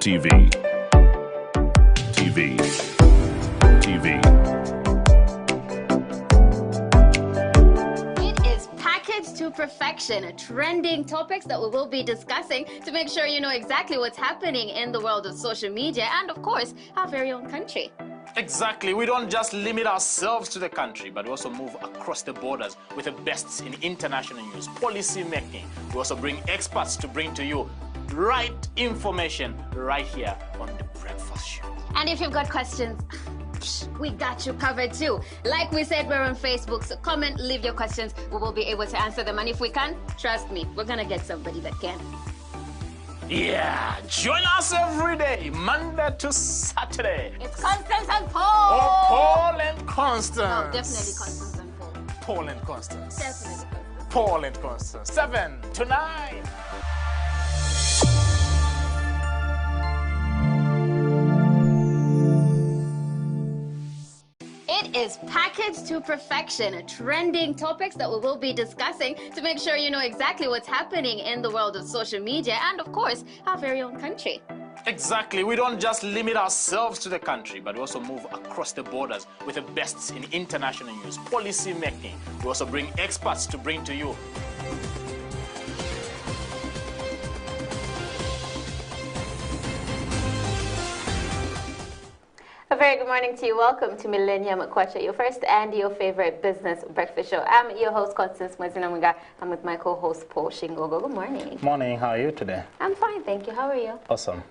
TV. TV. TV. It is packaged to perfection. Trending topics that we will be discussing to make sure you know exactly what's happening in the world of social media and, of course, our very own country. Exactly. We don't just limit ourselves to the country, but we also move across the borders with the best in international news, policy making. We also bring experts to bring to you right information right here on The Breakfast Show. And if you've got questions, we got you covered too. Like we said, we're on Facebook, so comment, leave your questions. We will be able to answer them. And if we can, trust me, we're going to get somebody that can. Yeah, join us every day, Monday to Saturday. It's Constance and Paul. Oh, Paul and Constance. No, definitely Constance and Paul. Paul and Constance. Definitely Constance. Paul and Constance. 7 to 9. It is packaged to perfection. Trending topics that we will be discussing to make sure you know exactly what's happening in the world of social media and, of course, our very own country. Exactly. We don't just limit ourselves to the country, but we also move across the borders with the best in international news, policy making. We also bring experts to bring to you. A very good morning to you. Welcome to Millennium Kwacha, your first and your favorite business breakfast show. I'm your host, Constance. Namwinga. I'm with my co-host, Paul Shingongo. Good morning. Morning. How are you today? I'm fine, thank you. How are you? Awesome.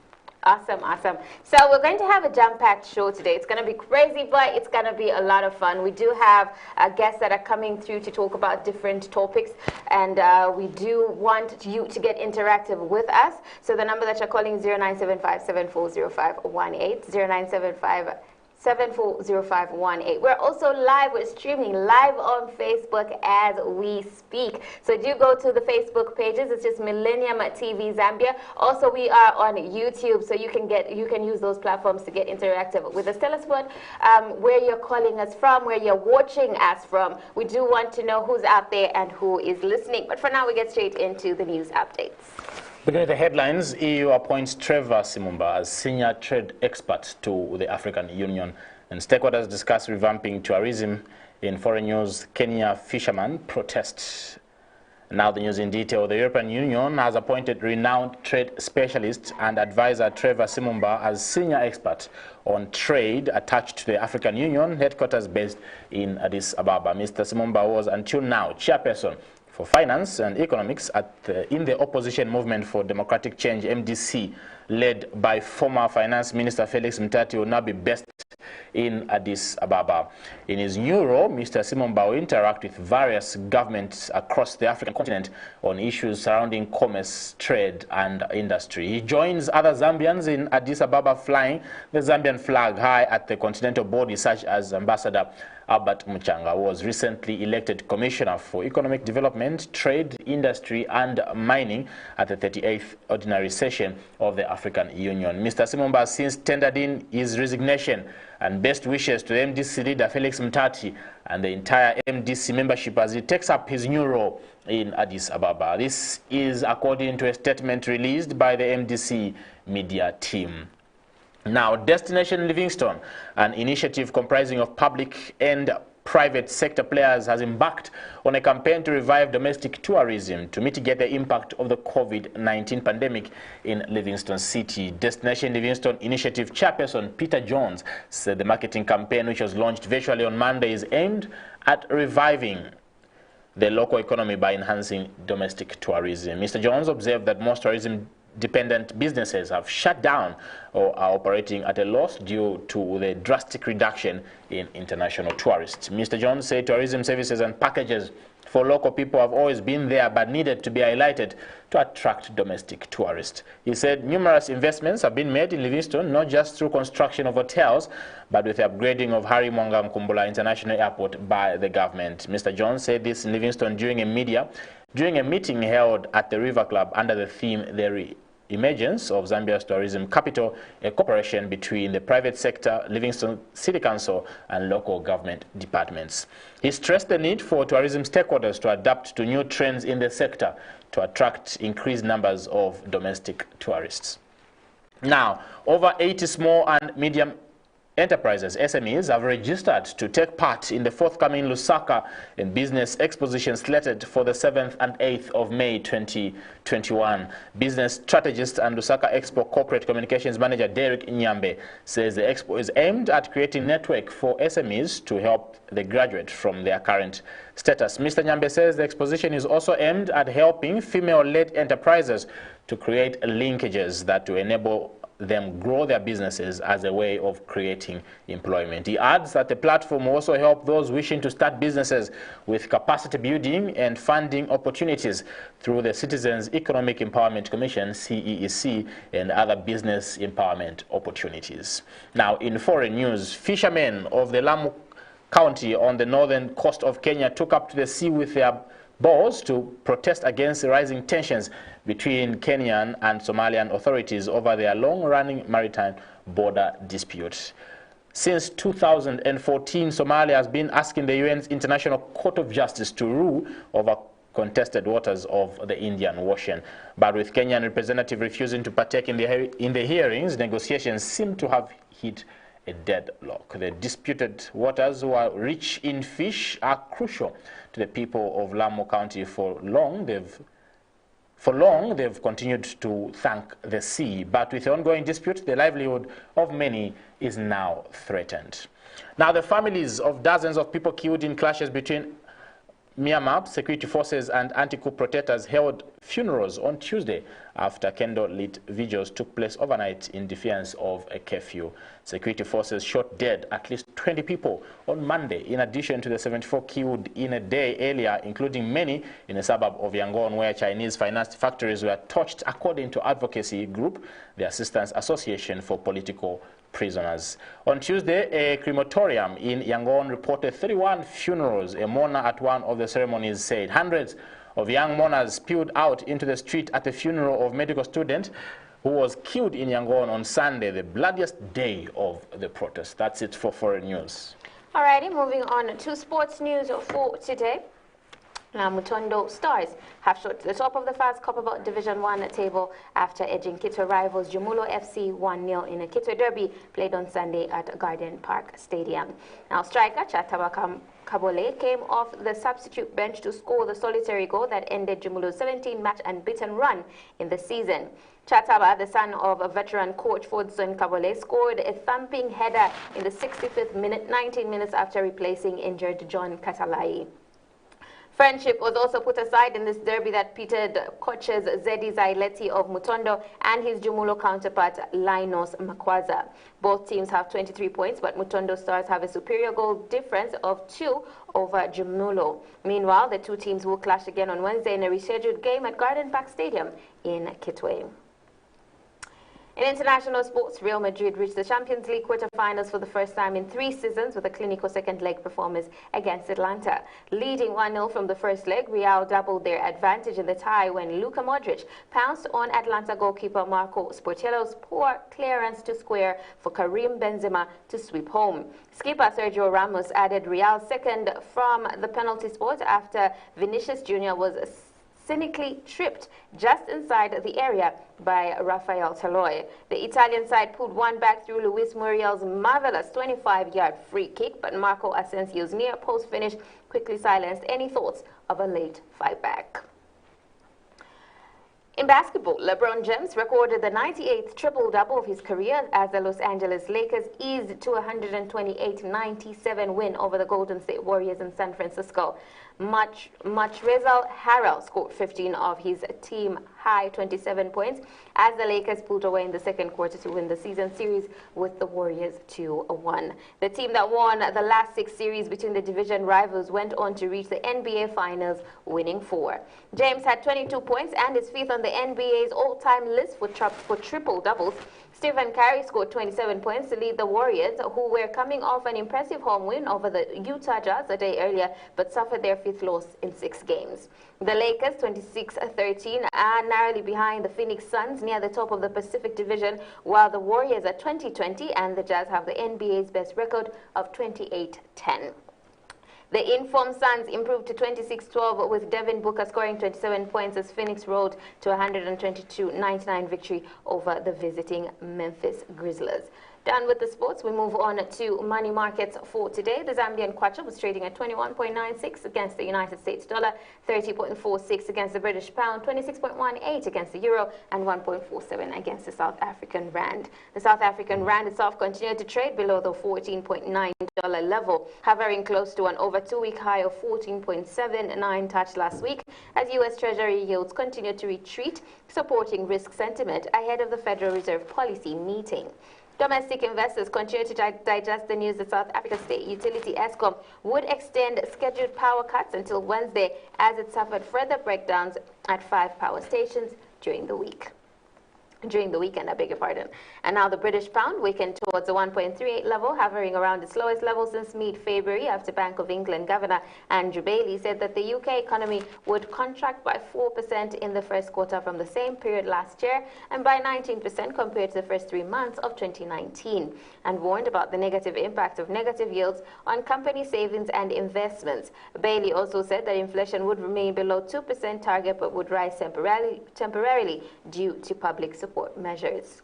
Awesome. So we're going to have a jam-packed show today. It's going to be crazy, but it's going to be a lot of fun. We do have guests that are coming through to talk about different topics, and we do want you to get interactive with us. So the number that you're calling is 0975-740518, 0975-740518. We're also live. We're streaming live on Facebook as we speak. So do go to the Facebook pages. It's just Millennium TV Zambia. Also, we are on YouTube, so you can use those platforms to get interactive with us. Tell us where you're calling us from, where you're watching us from. We do want to know who's out there and who is listening. But for now, we get straight into the news updates. Beginning with the headlines, EU appoints Trevor Simumba as senior trade expert to the African Union, and stakeholders discuss revamping tourism. In foreign news, Kenya fishermen protest. Now the news in detail. The European Union has appointed renowned trade specialist and advisor Trevor Simumba as senior expert on trade attached to the African Union, headquarters based in Addis Ababa. Mr. Simumba was until now chairperson for finance and economics in the opposition movement for democratic change, MDC, led by former finance minister Felix Mtati, will now be based in Addis Ababa. In his new role, Mr. Simumba will interact with various governments across the African continent on issues surrounding commerce, trade, and industry. He joins other Zambians in Addis Ababa flying the Zambian flag high at the continental body, such as Ambassador Albert Muchanga, was recently elected Commissioner for Economic Development, Trade, Industry and Mining at the 38th Ordinary Session of the African Union. Mr. Simumba has since tendered in his resignation and best wishes to the MDC leader Felix Mtati and the entire MDC membership as he takes up his new role in Addis Ababa. This is according to a statement released by the MDC media team. Now, Destination Livingstone, an initiative comprising of public and private sector players, has embarked on a campaign to revive domestic tourism to mitigate the impact of the COVID-19 pandemic in Livingstone City. Destination Livingstone Initiative Chairperson Peter Jones said the marketing campaign, which was launched virtually on Monday, is aimed at reviving the local economy by enhancing domestic tourism. Mr. Jones observed that most tourism-dependent businesses have shut down or are operating at a loss due to the drastic reduction in international tourists. Mr. Jones said tourism services and packages for local people have always been there but needed to be highlighted to attract domestic tourists. He said numerous investments have been made in Livingstone, not just through construction of hotels, but with the upgrading of Harry Mwanga Mkumbula International Airport by the government. Mr. Jones said this in Livingstone during a meeting held at the River Club under the theme The Emergence of Zambia's Tourism Capital, a cooperation between the private sector, Livingstone City Council and local government departments. He stressed the need for tourism stakeholders to adapt to new trends in the sector to attract increased numbers of domestic tourists. Now, over 80 small and medium enterprises, SMEs, have registered to take part in the forthcoming Lusaka and Business Exposition slated for the 7th and 8th of May 2021. Business strategist and Lusaka Expo Corporate Communications Manager Derek Nyambe says the expo is aimed at creating network for SMEs to help they graduate from their current status. Mr. Nyambe says the exposition is also aimed at helping female-led enterprises to create linkages that will enable them grow their businesses as a way of creating employment. He adds that the platform will also help those wishing to start businesses with capacity building and funding opportunities through the Citizens Economic Empowerment Commission, CEEC, and other business empowerment opportunities. Now, in foreign news, fishermen of the Lamu County on the northern coast of Kenya took up to the sea with their boats to protest against the rising tensions between Kenyan and Somalian authorities over their long-running maritime border dispute. Since 2014, Somalia has been asking the UN's International Court of Justice to rule over contested waters of the Indian Ocean. But with Kenyan representative refusing to partake in the hearings, negotiations seem to have hit a deadlock. The disputed waters, who are rich in fish, are crucial to the people of Lamu County. For long, they've continued to thank the sea. But with the ongoing dispute, the livelihood of many is now threatened. Now, the families of dozens of people killed in clashes between Myanmar security forces and anti-coup protesters held funerals on Tuesday after candle-lit vigils took place overnight in defiance of a curfew. Security forces shot dead at least 20 people on Monday, in addition to the 74 killed in a day earlier, including many in a suburb of Yangon where Chinese-financed factories were torched, according to advocacy group, the Assistance Association for Political Prisoners. On Tuesday, a crematorium in Yangon reported 31 funerals. A mourner at one of the ceremonies said hundreds of young mourners spilled out into the street at the funeral of a medical student who was killed in Yangon on Sunday, the bloodiest day of the protest. That's it for foreign news. Alrighty, moving on to sports news for today. Mutondo Stars have shot to the top of the Fast Copperbelt Division 1 table after edging Kitwe rivals Jumulo FC 1-0 in a Kitwe derby played on Sunday at Garden Park Stadium. Now, striker Chataba Kabole came off the substitute bench to score the solitary goal that ended Jumulo's 17-match unbeaten run in the season. Chataba, the son of veteran coach Fordson Kabole, scored a thumping header in the 65th minute, 19 minutes after replacing injured John Katalai. Friendship was also put aside in this derby that pitted coaches Zedi Zaileti of Mutondo and his Jumulo counterpart Linus Makwaza. Both teams have 23 points, but Mutondo Stars have a superior goal difference of 2 over Jumulo. Meanwhile, the two teams will clash again on Wednesday in a rescheduled game at Garden Park Stadium in Kitwe. In international sports, Real Madrid reached the Champions League quarterfinals for the first time in 3 seasons with a clinical second-leg performance against Atlanta. Leading 1-0 from the first leg, Real doubled their advantage in the tie when Luka Modric pounced on Atlanta goalkeeper Marco Sportiello's poor clearance to square for Karim Benzema to sweep home. Skipper Sergio Ramos added Real's second from the penalty spot after Vinicius Jr. was cynically tripped just inside the area by Rafael Taloy. The Italian side pulled one back through Luis Muriel's marvelous 25-yard free kick, but Marco Asensio's near-post finish quickly silenced any thoughts of a late fight-back. In basketball, LeBron James recorded the 98th triple-double of his career as the Los Angeles Lakers eased to a 128-97 win over the Golden State Warriors in San Francisco. Montrezl Harrell scored 15 of his team-high 27 points as the Lakers pulled away in the second quarter to win the season series with the Warriors 2-1. The team that won the last 6 series between the division rivals went on to reach the NBA Finals, winning 4. James had 22 points and is 5th on the NBA's all-time list for triple-doubles. Stephen Curry scored 27 points to lead the Warriors, who were coming off an impressive home win over the Utah Jazz a day earlier, but suffered their 5th loss in 6 games. The Lakers, 26-13, are narrowly behind the Phoenix Suns near the top of the Pacific Division, while the Warriors are 20-20 and the Jazz have the NBA's best record of 28-10. The informed Suns improved to 26-12 with Devin Booker scoring 27 points as Phoenix rolled to a 122-99 victory over the visiting Memphis Grizzlies. Done with the sports, we move on to money markets for today. The Zambian Kwacha was trading at 21.96 against the United States dollar, 30.46 against the British pound, 26.18 against the euro, and 1.47 against the South African rand. The South African rand itself continued to trade below the $14.9 level, hovering close to an over 2-week high of 14.79 touched last week as U.S. Treasury yields continued to retreat, supporting risk sentiment ahead of the Federal Reserve policy meeting. Domestic investors continue to digest the news that South Africa's state utility Eskom would extend scheduled power cuts until Wednesday as it suffered further breakdowns at 5 power stations during the weekend, I beg your pardon. And now the British pound weakened towards the 1.38 level, hovering around its lowest level since mid-February after Bank of England Governor Andrew Bailey said that the UK economy would contract by 4% in the first quarter from the same period last year and by 19% compared to the first 3 months of 2019, and warned about the negative impact of negative yields on company savings and investments. Bailey also said that inflation would remain below 2% target but would rise temporarily due to public support measures.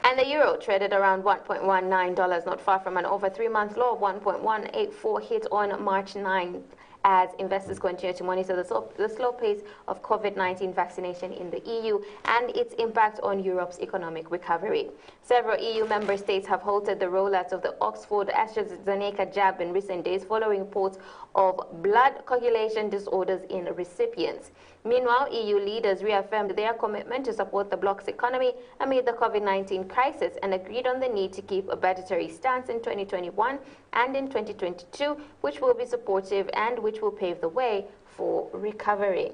And the euro traded around $1.19, not far from an over 3-month low of 1.184 hit on March 9th, as investors continue to monitor the slow pace of COVID-19 vaccination in the EU and its impact on Europe's economic recovery. Several EU member states have halted the rollout of the Oxford AstraZeneca jab in recent days following reports of blood coagulation disorders in recipients. Meanwhile, EU leaders reaffirmed their commitment to support the bloc's economy amid the COVID-19 crisis and agreed on the need to keep a budgetary stance in 2021 and in 2022, which will be supportive and which will pave the way for recovery.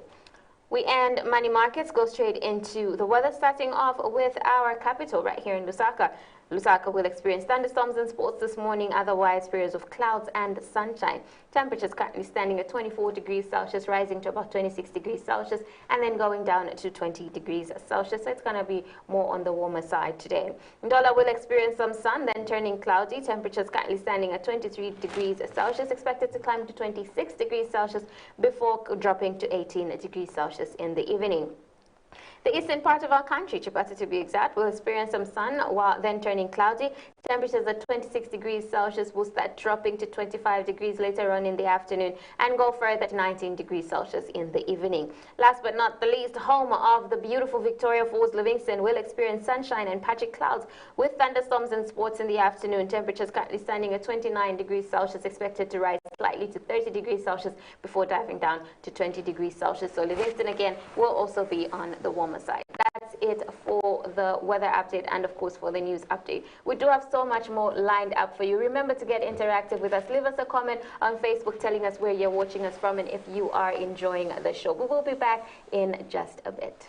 We end money markets, go straight into the weather, starting off with our capital right here in Lusaka. Lusaka will experience thunderstorms and sports this morning, otherwise periods of clouds and sunshine. Temperatures currently standing at 24 degrees Celsius, rising to about 26 degrees Celsius, and then going down to 20 degrees Celsius. So it's going to be more on the warmer side today. Ndola will experience some sun, then turning cloudy. Temperatures currently standing at 23 degrees Celsius, expected to climb to 26 degrees Celsius before dropping to 18 degrees Celsius in the evening. The eastern part of our country, Chipata to be exact, will experience some sun while then turning cloudy. Temperatures at 26 degrees Celsius will start dropping to 25 degrees later on in the afternoon and go further to 19 degrees Celsius in the evening. Last but not the least, home of the beautiful Victoria Falls, Livingston will experience sunshine and patchy clouds with thunderstorms and sports in the afternoon. Temperatures currently standing at 29 degrees Celsius, expected to rise slightly to 30 degrees Celsius before diving down to 20 degrees Celsius. So Livingston again will also be on the warmer side. That's it for the weather update and of course for the news update. We do have so much more lined up for you. Remember to get interactive with us. Leave us a comment on Facebook telling us where you're watching us from and if you are enjoying the show. We will be back in just a bit.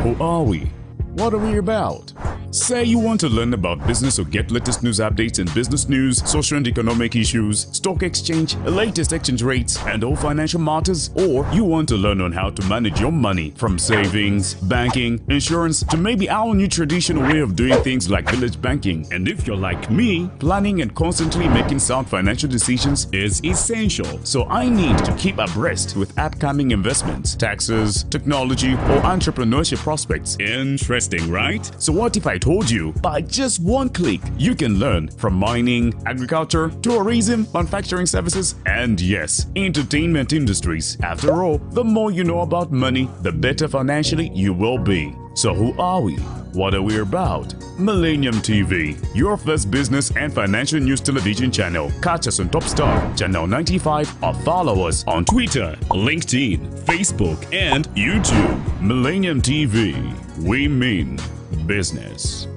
Who are we? What are we about? Say you want to learn about business or get latest news updates in business news, social and economic issues, stock exchange, latest exchange rates, and all financial matters, or you want to learn on how to manage your money from savings, banking, insurance, to maybe our new traditional way of doing things like village banking. And if you're like me, planning and constantly making sound financial decisions is essential. So I need to keep abreast with upcoming investments, taxes, technology, or entrepreneurship prospects. Interesting, right? So what if I told you by just one click you can learn from mining, agriculture, tourism, manufacturing services, and yes, entertainment industries. After all, the more you know about money, the better financially you will be. So who are we? What are we about? Millennium TV, your first business and financial news television channel. Catch us on Top Star, Channel 95, or follow us on Twitter, LinkedIn, Facebook, and YouTube. Millennium TV, we mean business.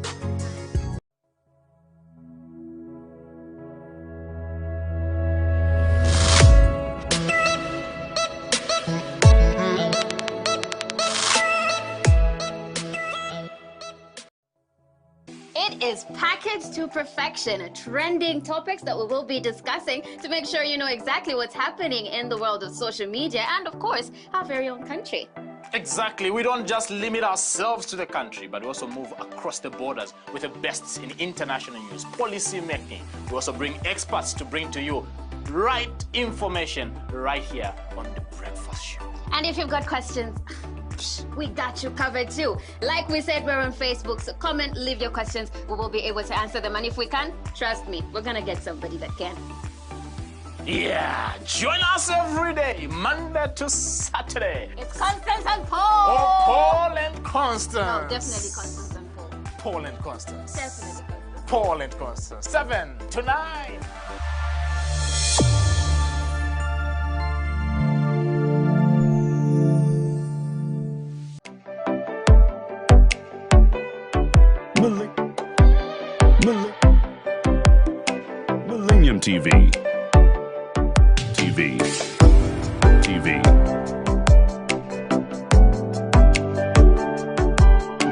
It is packaged to perfection. Trending topics that we will be discussing to make sure you know exactly what's happening in the world of social media and, of course, our very own country. Exactly. We don't just limit ourselves to the country, but we also move across the borders with the best in international news, policy making. We also bring experts to bring to you right information right here on The Breakfast Show. And if you've got questions, we got you covered too. Like we said, we're on Facebook, so comment, leave your questions. We will be able to answer them. And if we can, trust me, we're going to get somebody that can. Yeah, join us every day, Monday to Saturday. It's Constance and Paul. Oh, Paul and Constance. No, definitely Constance and Paul. Paul and Constance. Definitely Constance. Paul and Constance. 7 to 9. Millennium TV.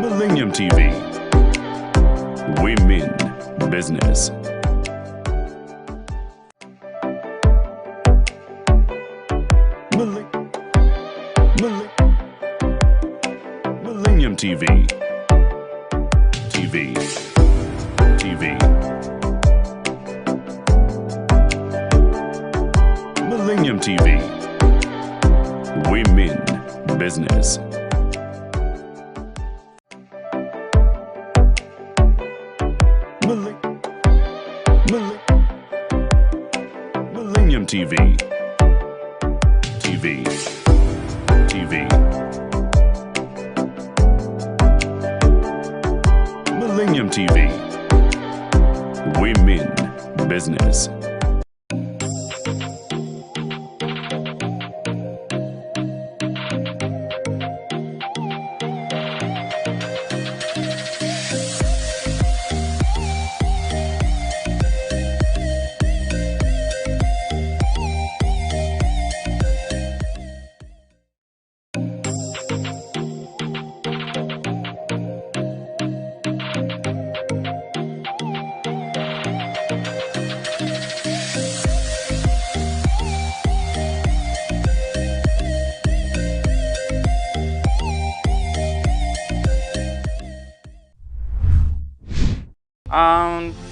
Millennium TV. Women Business. Millennium TV. Millennium TV. Women Business. Millennium TV. Millennium TV. Women Business.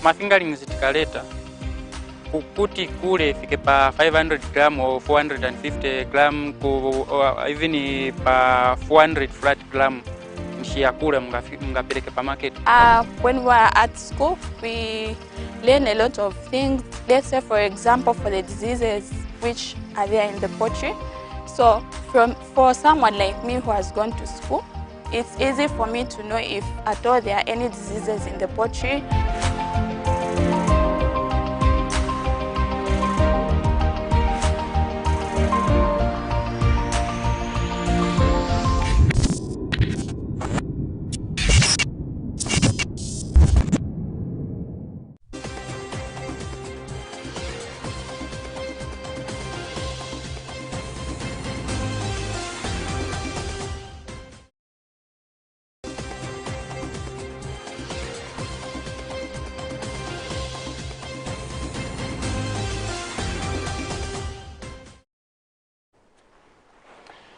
Mafingerings tikaleta kuti kule ifike pa 500 gram or 450 gram or even pa 400 flat gram nishia kule mungapeleke pa market. When we are at school, we learn a lot of things. Let's say, for example, for the diseases which are there in the poultry. So for someone like me who has gone to school, it's easy for me to know if at all there are any diseases in the poultry.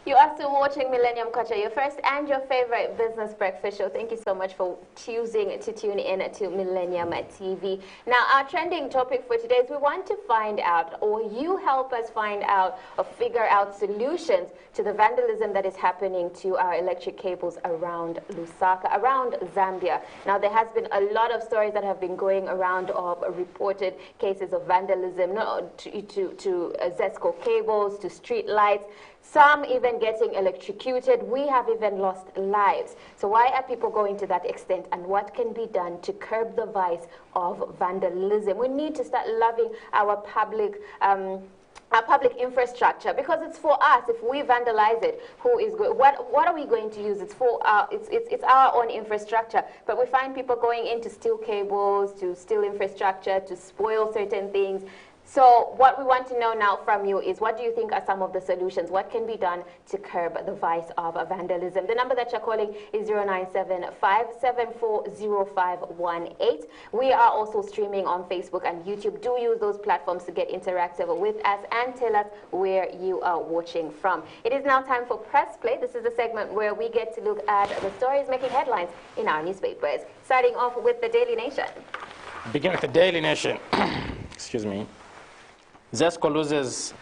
You are still watching Millennium Kwacha, your first and your favorite business breakfast show. Thank you so much for choosing to tune in to Millennium TV. Now, our trending topic for today is we want to find out, or you help us find out or figure out solutions to the vandalism that is happening to our electric cables around Lusaka, around Zambia. Now, there has been a lot of stories that have been going around of reported cases of vandalism to ZESCO cables, to street lights. Some even getting electrocuted. We have even lost lives. So why are people going to that extent, and what can be done to curb the vice of vandalism? We need to start loving our public infrastructure, because it's for us. If we vandalize it, what are we going to use? It's for it's our own infrastructure. But we find people going in to steal cables, to steal infrastructure, to spoil certain things. So what we want to know now from you is, what do you think are some of the solutions? What can be done to curb the vice of vandalism? The number that you're calling is 097-574-0518. We are also streaming on Facebook and YouTube. Do use those platforms to get interactive with us and tell us where you are watching from. It is now time for Press Play. This is the segment where we get to look at the stories making headlines in our newspapers. Starting off with the Daily Nation. Begin with the Daily Nation. Excuse me. ZESCO loses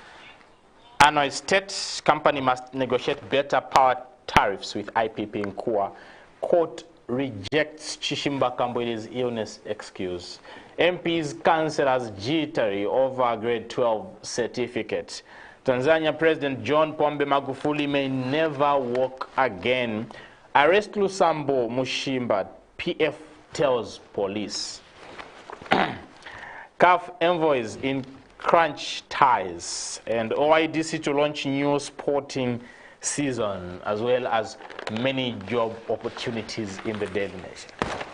annual state. Company must negotiate better power tariffs with IPP in Kua. Court rejects Chishimba Kambwili's illness excuse. MPs councillors jittery over grade 12 certificate. Tanzania President John Pombe Magufuli may never walk again. Arrest Lusambo Mushimba, PF tells police. CAF envoys in crunch ties, and OIDC to launch new sporting season, as well as many job opportunities in the Daily Nation.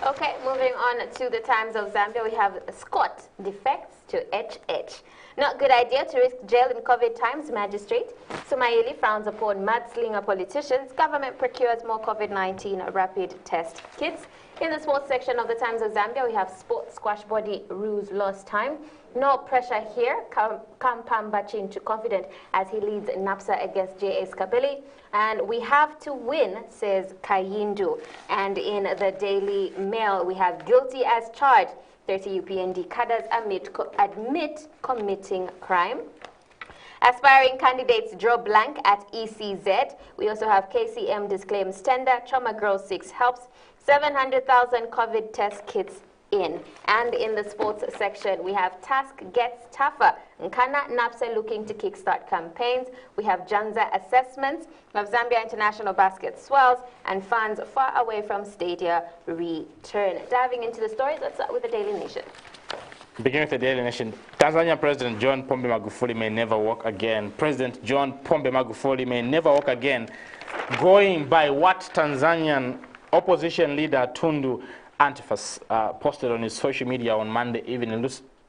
Okay, moving on to the Times of Zambia, we have Scott defects to HH. Not good idea to risk jail in COVID times, magistrate. Sumaili frowns upon mudslinger politicians. Government procures more COVID-19 rapid test kits. In the sports section of the Times of Zambia, we have sports squash body rules lost time. No pressure here. Kampamba Chintu confident as he leads NAPSA against J.A. Skabili. And we have to win, says Kayindu. And in the Daily Mail, we have guilty as charged. 30 UPND cadres admit committing crime. Aspiring candidates draw blank at ECZ. We also have KCM disclaims tender. Trauma Girl 6 helps. 700,000 COVID test kits in. And in the sports section, we have task gets tougher. Nkana NAPSA looking to kickstart campaigns. We have Janza assessments. We have Zambia International basket swells, and fans far away from stadia return. Diving into the stories, let's start with the Daily Nation. Beginning with the Daily Nation, Tanzania President John Pombe Magufuli may never walk again. President John Pombe Magufuli may never walk again. Going by what Tanzanian opposition leader Tundu Antifas posted on his social media on Monday evening,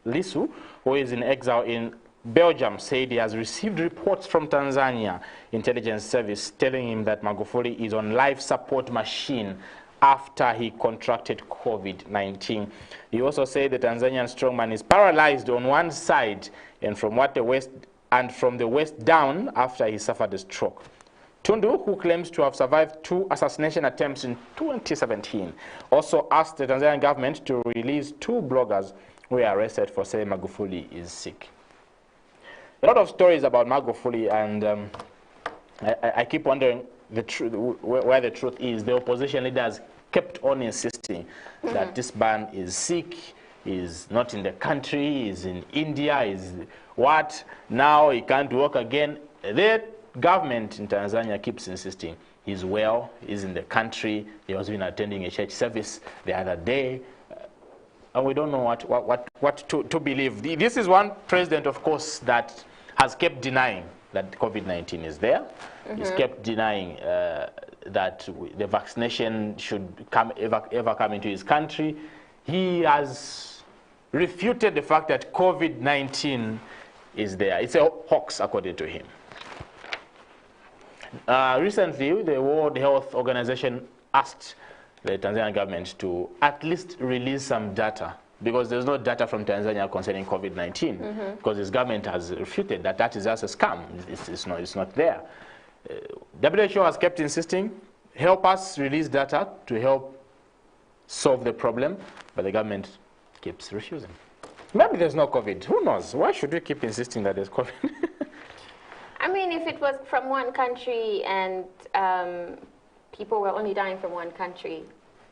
Lisu, who is in exile in Belgium, said he has received reports from Tanzania intelligence service telling him that Magufuli is on life support machine after he contracted COVID-19. He also said the Tanzanian strongman is paralyzed on one side and from the waist down after he suffered a stroke. Tundu, who claims to have survived 2 assassination attempts in 2017, also asked the Tanzanian government to release 2 bloggers who were arrested for saying Magufuli is sick. A lot of stories about Magufuli, and I keep wondering where the truth is. The opposition leaders kept on insisting that this man is sick, is not in the country, is in India, is what? Now he can't walk again. The government in Tanzania keeps insisting he's well, he's in the country, he was been attending a church service the other day, and we don't know what to believe. This is one president, of course, that has kept denying that COVID-19 is there. He's kept denying that the vaccination should ever come into his country. He has refuted the fact that COVID-19 is there. It's a hoax, according to him. Recently, the World Health Organization asked the Tanzanian government to at least release some data, because there's no data from Tanzania concerning COVID-19, because his government has refuted that that is just a scam. It's not there. WHO has kept insisting, help us release data to help solve the problem, but the government keeps refusing. Maybe there's no COVID. Who knows? Why should we keep insisting that there's COVID? I mean, if it was from one country and people were only dying from one country,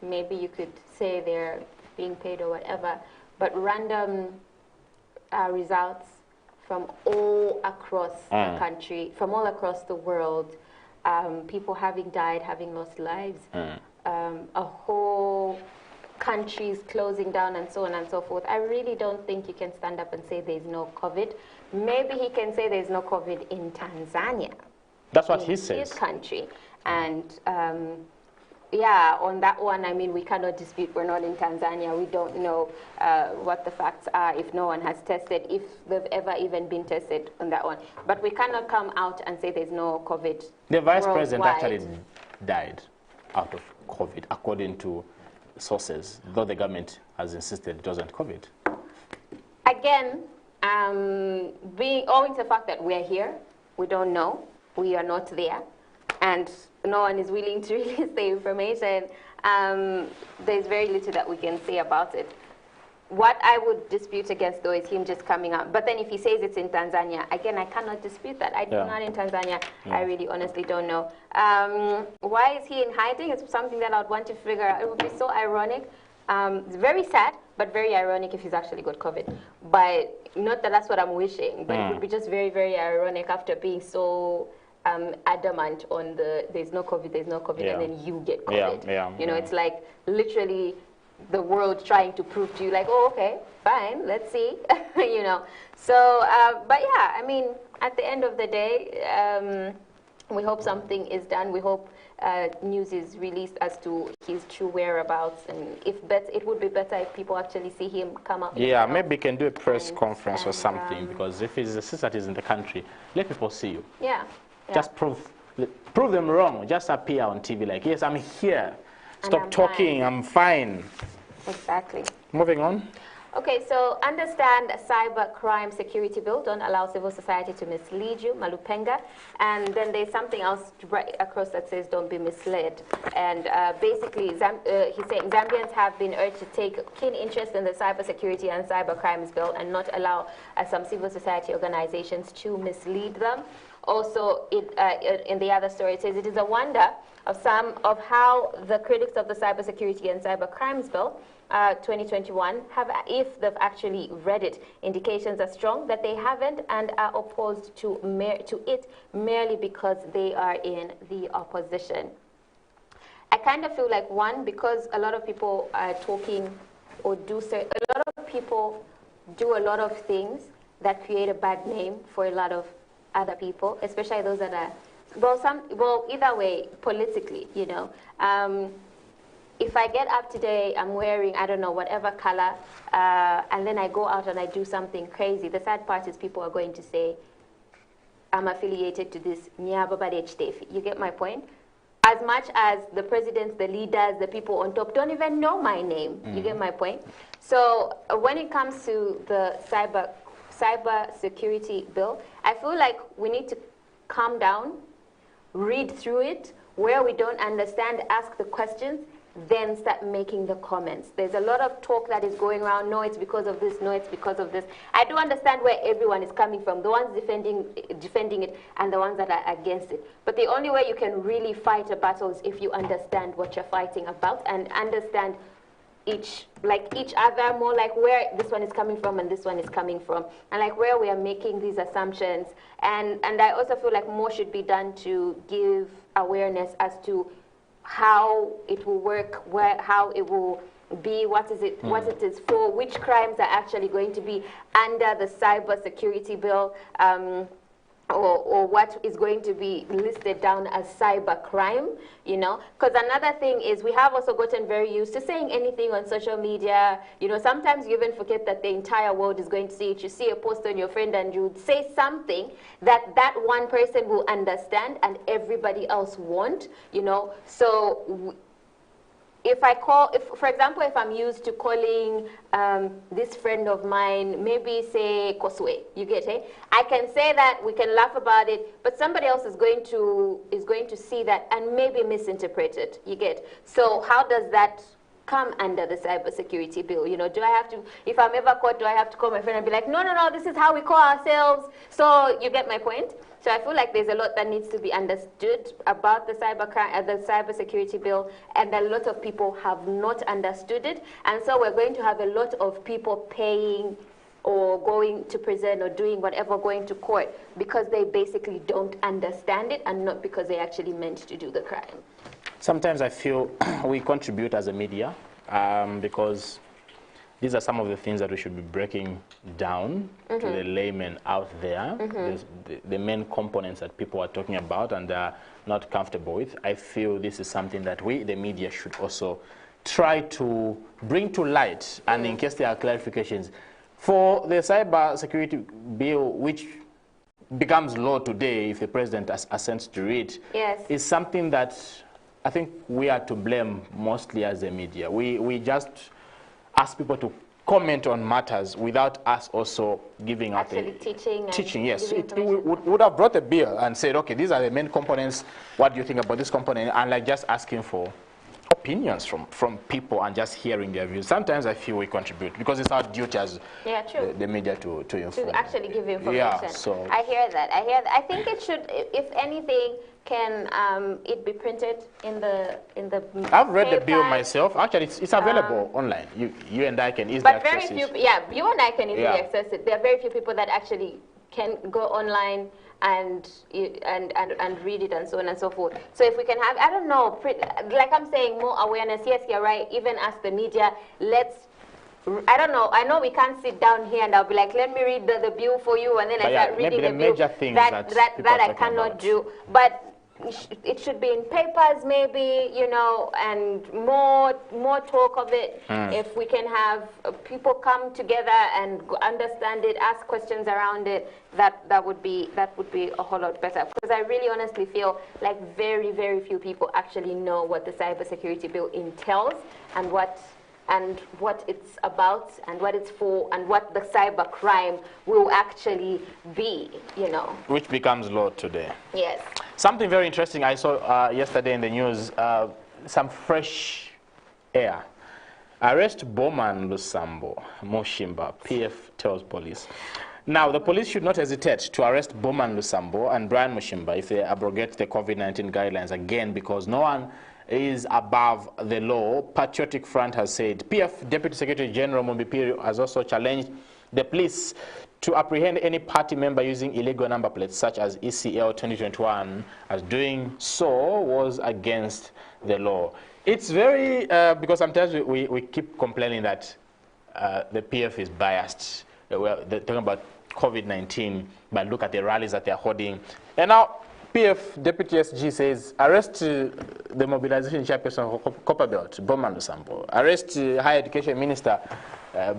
maybe you could say they're being paid or whatever. But random results from all across the country, from all across the world, people having died, having lost lives, a whole countries closing down and so on and so forth. I really don't think you can stand up and say there's no COVID. Maybe he can say there's no COVID in Tanzania. That's what he says. His country. And yeah, on that one, I mean, we cannot dispute. We're not in Tanzania. We don't know what the facts are if no one has tested, if they've ever even been tested on that one. But we cannot come out and say there's no COVID. The vice president worldwide. actually died out of COVID, according to sources, though the government has insisted it wasn't COVID. Again, owing to the fact that we're here, we don't know, we are not there, and no one is willing to release the information, there's very little that we can say about it. What I would dispute against, though, is him just coming out. But then if he says it's in Tanzania, again, I cannot dispute that. I'm not in Tanzania. I really honestly don't know. Why is he in hiding? It's something that I would want to figure out. It would be so ironic. It's very sad, but very ironic if he's actually got COVID. But not that that's what I'm wishing, but it would be just very, very ironic after being so adamant on there's no COVID, and then you get COVID. You know, it's like literally the world trying to prove to you, like, oh, okay, fine, let's see, you know. So, but yeah, I mean, at the end of the day, we hope something is done. We hope news is released as to his true whereabouts, and it would be better if people actually see him come out. Yeah, maybe he can do a press conference or something, because if he's since that he's in the country, let people see you. Yeah. Just prove them wrong. Just appear on TV like, yes, I'm here. Stop I'm talking. fine. I'm fine. Exactly. Moving on. Okay, so understand cyber crime security bill. Don't allow civil society to mislead you, Malupenga. And then there's something else right across that says don't be misled. And basically, he's saying Zambians have been urged to take keen interest in the cyber security and cyber crimes bill and not allow some civil society organizations to mislead them. Also, in the other story, it says it is a wonder of how the critics of the cybersecurity and cyber crimes bill 2021 if they've actually read it. Indications are strong that they haven't and are opposed to it merely because they are in the opposition. I kind of feel like, one, because a lot of people are talking or a lot of people do a lot of things that create a bad name for a lot of other people, especially those that are, either way, politically, you know. If I get up today, I'm wearing, I don't know, whatever color, and then I go out and I do something crazy, the sad part is people are going to say, I'm affiliated to this Nyababadech. You get my point? As much as the presidents, the leaders, the people on top don't even know my name. You get my point? So when it comes to the cyber security bill, I feel like we need to calm down, read through it, where we don't understand, ask the questions, then start making the comments. There's a lot of talk that is going around, no, it's because of this, no, it's because of this. I do understand where everyone is coming from, the ones defending it and the ones that are against it. But the only way you can really fight a battle is if you understand what you're fighting about and understand each other, more like where this one is coming from and this one is coming from, and like where we are making these assumptions. And I also feel like more should be done to give awareness as to how it will work, how it will be, what it is for, which crimes are actually going to be under the cyber security bill, or what is going to be listed down as cyber crime, you know. Because another thing is we have also gotten very used to saying anything on social media. You know, sometimes you even forget that the entire world is going to see it. You see a post on your friend and you say something that one person will understand and everybody else won't, you know. So for example, if I'm used to calling this friend of mine, maybe say Koswe, you get it? I can say that, we can laugh about it, but somebody else is going to see that and maybe misinterpret it, you get? So how does that come under the cybersecurity bill? You know, do I have to, if I'm ever caught, do I have to call my friend and be like, no, this is how we call ourselves? So you get my point? So I feel like there's a lot that needs to be understood about the cybersecurity bill, and a lot of people have not understood it. And so we're going to have a lot of people paying or going to prison or doing whatever, going to court, because they basically don't understand it and not because they actually meant to do the crime. Sometimes I feel we contribute as a media because these are some of the things that we should be breaking down to the layman out there, the main components that people are talking about, and not comfortable with. I feel this is something that we, the media, should also try to bring to light, and in case there are clarifications. For the cyber security bill, which becomes law today if the president assents to it, is something that I think we are to blame mostly as the media. We just ask people to comment on matters without us also giving out teaching. Yes, we would have brought a bill and said, okay, these are the main components. What do you think about this component? And like just asking for opinions from people and just hearing their views. Sometimes I feel we contribute because it's our duty as the media to inform. To actually give information. Yeah, so I hear that. I think it should, if anything, can it be printed in the I've read the bill myself. Actually, it's available online. You and I can easily access it. But very few, you and I can easily access it. There are very few people that actually can go online and read it and so on and so forth. So if we can have, I don't know, like I'm saying, more awareness. Yes, you're right. Even as the media, I don't know. I know we can't sit down here and I'll be like, let me read the bill for you, and then I start reading the bill. That I cannot do. But it should be in papers, maybe, you know, and more talk of it. If we can have people come together and understand it, ask questions around it, that would be a whole lot better. Because I really honestly feel like very, very few people actually know what the cybersecurity bill entails and what it's about and what it's for and what the cyber crime will actually be, you know. Which becomes law today. Yes. Something very interesting I saw yesterday in the news, some fresh air. Arrest Bowman Lusambo, Moshimba, PF tells police. Now, the police should not hesitate to arrest Bowman Lusambo and Brian Moshimba if they abrogate the COVID-19 guidelines again, because no one is above the law, Patriotic Front has said. PF Deputy Secretary General Mumbipiri has also challenged the police to apprehend any party member using illegal number plates such as ECL 2021, as doing so was against the law. It's very, because sometimes we keep complaining that the PF is biased. They're talking about COVID-19, but look at the rallies that they're holding. And now, PF Deputy SG says, arrest the mobilization chairperson of Copperbelt, Bowman Lusambo. Arrest Higher Education Minister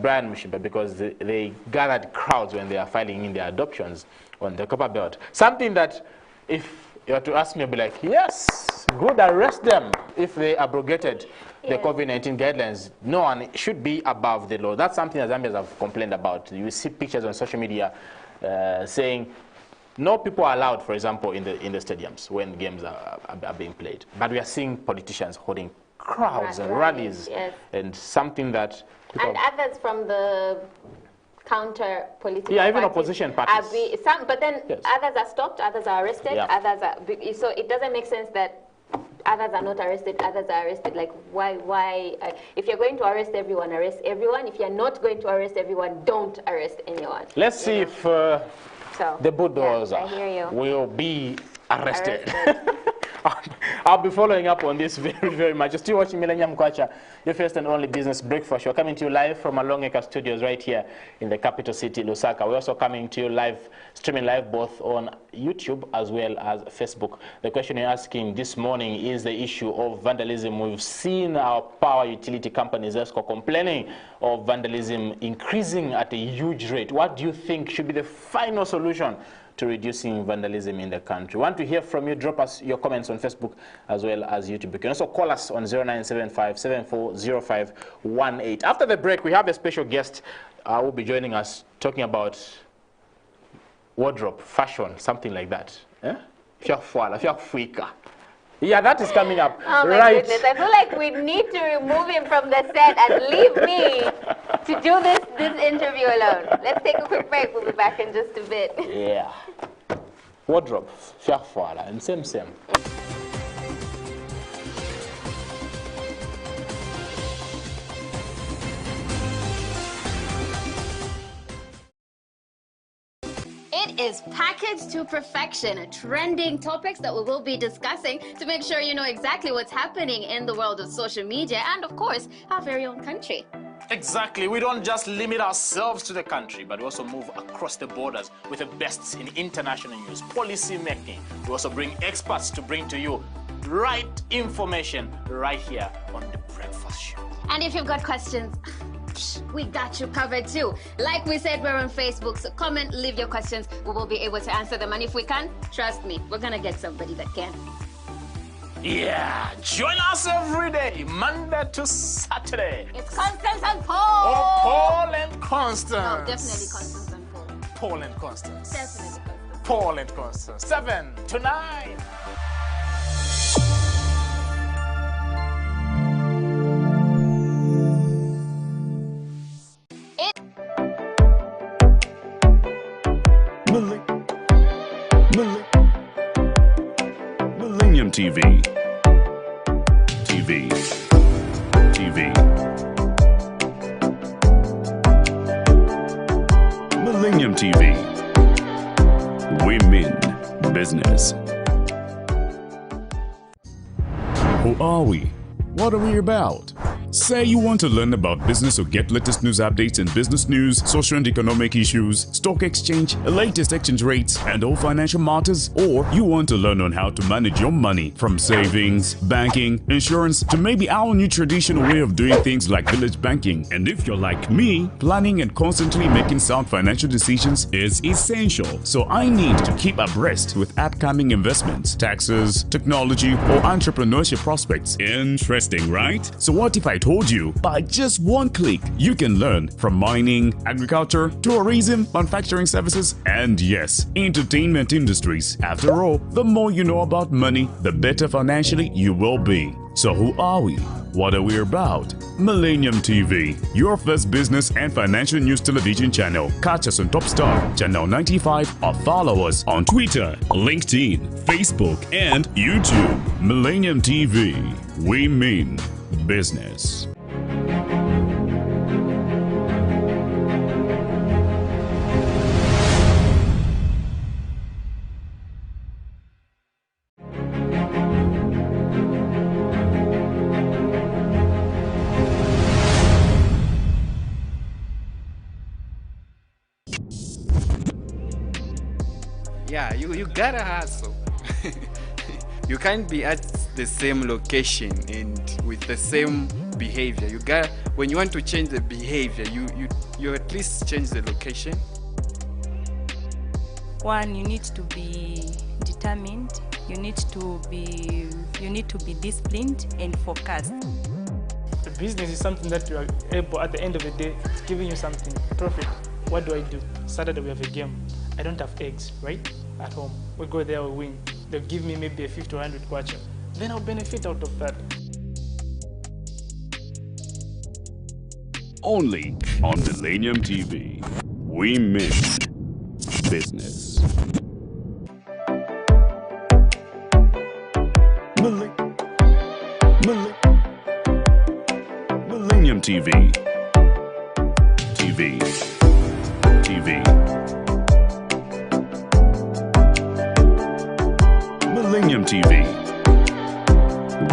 Brian Moshimba, because they gathered crowds when they are filing in their adoptions on the Copperbelt. Something that, if you were to ask me, I'd be like, yes, good, arrest them. If they abrogated the COVID-19 guidelines, no one should be above the law. That's something that Zambians have complained about. You see pictures on social media saying, no people are allowed, for example, in the stadiums when games are being played. But we are seeing politicians holding crowds and rallies, and something that people... And others from the counter political even opposition parties. But then others are stopped, others are arrested, others are... So it doesn't make sense that others are not arrested, others are arrested. Like, why? If you're going to arrest everyone, arrest everyone. If you're not going to arrest everyone, don't arrest anyone. Let's see if... the bulldozer will be arrested. I'll be following up on this very, very much. You're still watching Millennium Kwacha, your first and only business breakfast show. Coming to you live from our Longacre studios right here in the capital city, Lusaka. We're also coming to you live, streaming live both on YouTube as well as Facebook. The question you're asking this morning is the issue of vandalism. We've seen our power utility companies, ESCO, complaining of vandalism increasing at a huge rate. What do you think should be the final solution to reducing vandalism in the country? We want to hear from you. Drop us your comments on Facebook as well as YouTube. You can also call us on 0975-740518. After the break, we have a special guest who will be joining us talking about wardrobe, fashion, something like that. Yeah, that is coming up. Oh my goodness, I feel like we need to remove him from the set and leave me to do this interview alone. Let's take a quick break. We'll be back in just a bit. Yeah. Wardrobe, and same. It is packaged to perfection, trending topics that we will be discussing to make sure you know exactly what's happening in the world of social media and, of course, our very own country. Exactly. We don't just limit ourselves to the country, but we also move across the borders with the best in international news, policy making. We also bring experts to bring to you right information right here on The Breakfast Show. And if you've got questions, we got you covered too. Like we said, we're on Facebook, so comment, leave your questions. We will be able to answer them. And if we can, trust me, we're going to get somebody that can. Yeah, join us every day, Monday to Saturday. It's Constance and Paul. Oh, Paul and Constance. No, definitely Constance and Paul. Paul and Constance. Definitely Constance. Paul and Constance. 7 to 9. Millennium TV. Millennium TV. We mean business. Who are we? What are we about? Say you want to learn about business or get latest news updates in business news, social and economic issues, stock exchange, latest exchange rates, and all financial matters, or you want to learn on how to manage your money from savings, banking, insurance, to maybe our new traditional way of doing things like village banking. And if you're like me, planning and constantly making sound financial decisions is essential. So I need to keep abreast with upcoming investments, taxes, technology, or entrepreneurship prospects. Interesting, right? So what if I told you by just one click you can learn from mining, agriculture, tourism, manufacturing services, and yes, entertainment industries. After all, the more you know about money, the better financially you will be. So who are we? What are we about? Millennium TV, your first business and financial news television channel. Catch us on Top Star, Channel 95, or follow us on Twitter, LinkedIn, Facebook, and YouTube. Millennium TV, we mean business. Yeah, you gotta hustle. You can't be at the same location and with the same behavior. You got, when you want to change the behavior, you at least change the location. One, you need to be determined. You need to be disciplined and focused. The business is something that you are able, at the end of the day, it's giving you something, profit. What do I do? Saturday we have a game. I don't have eggs, right? At home. We go there, we win. They'll give me maybe a 50 or 100 kwacha. Then I'll benefit out of that. Only on Millennium TV. We mean business. Millennium TV. Millennium TV.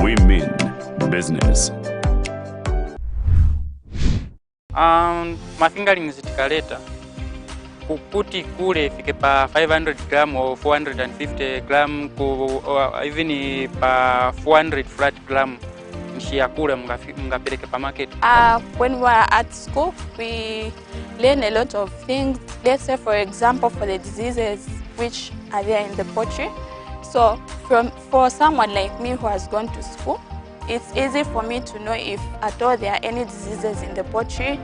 We mean business. Mafingerings tikaleta kuti kule ifike pa 500 gram or 450 gram even pa 400 flat gram nshia kule mngapeleke pa market. When we are at school, we learn a lot of things. Let's say, for example, for the diseases which are there in the poultry. So for someone like me who has gone to school, it's easy for me to know if at all there are any diseases in the poultry.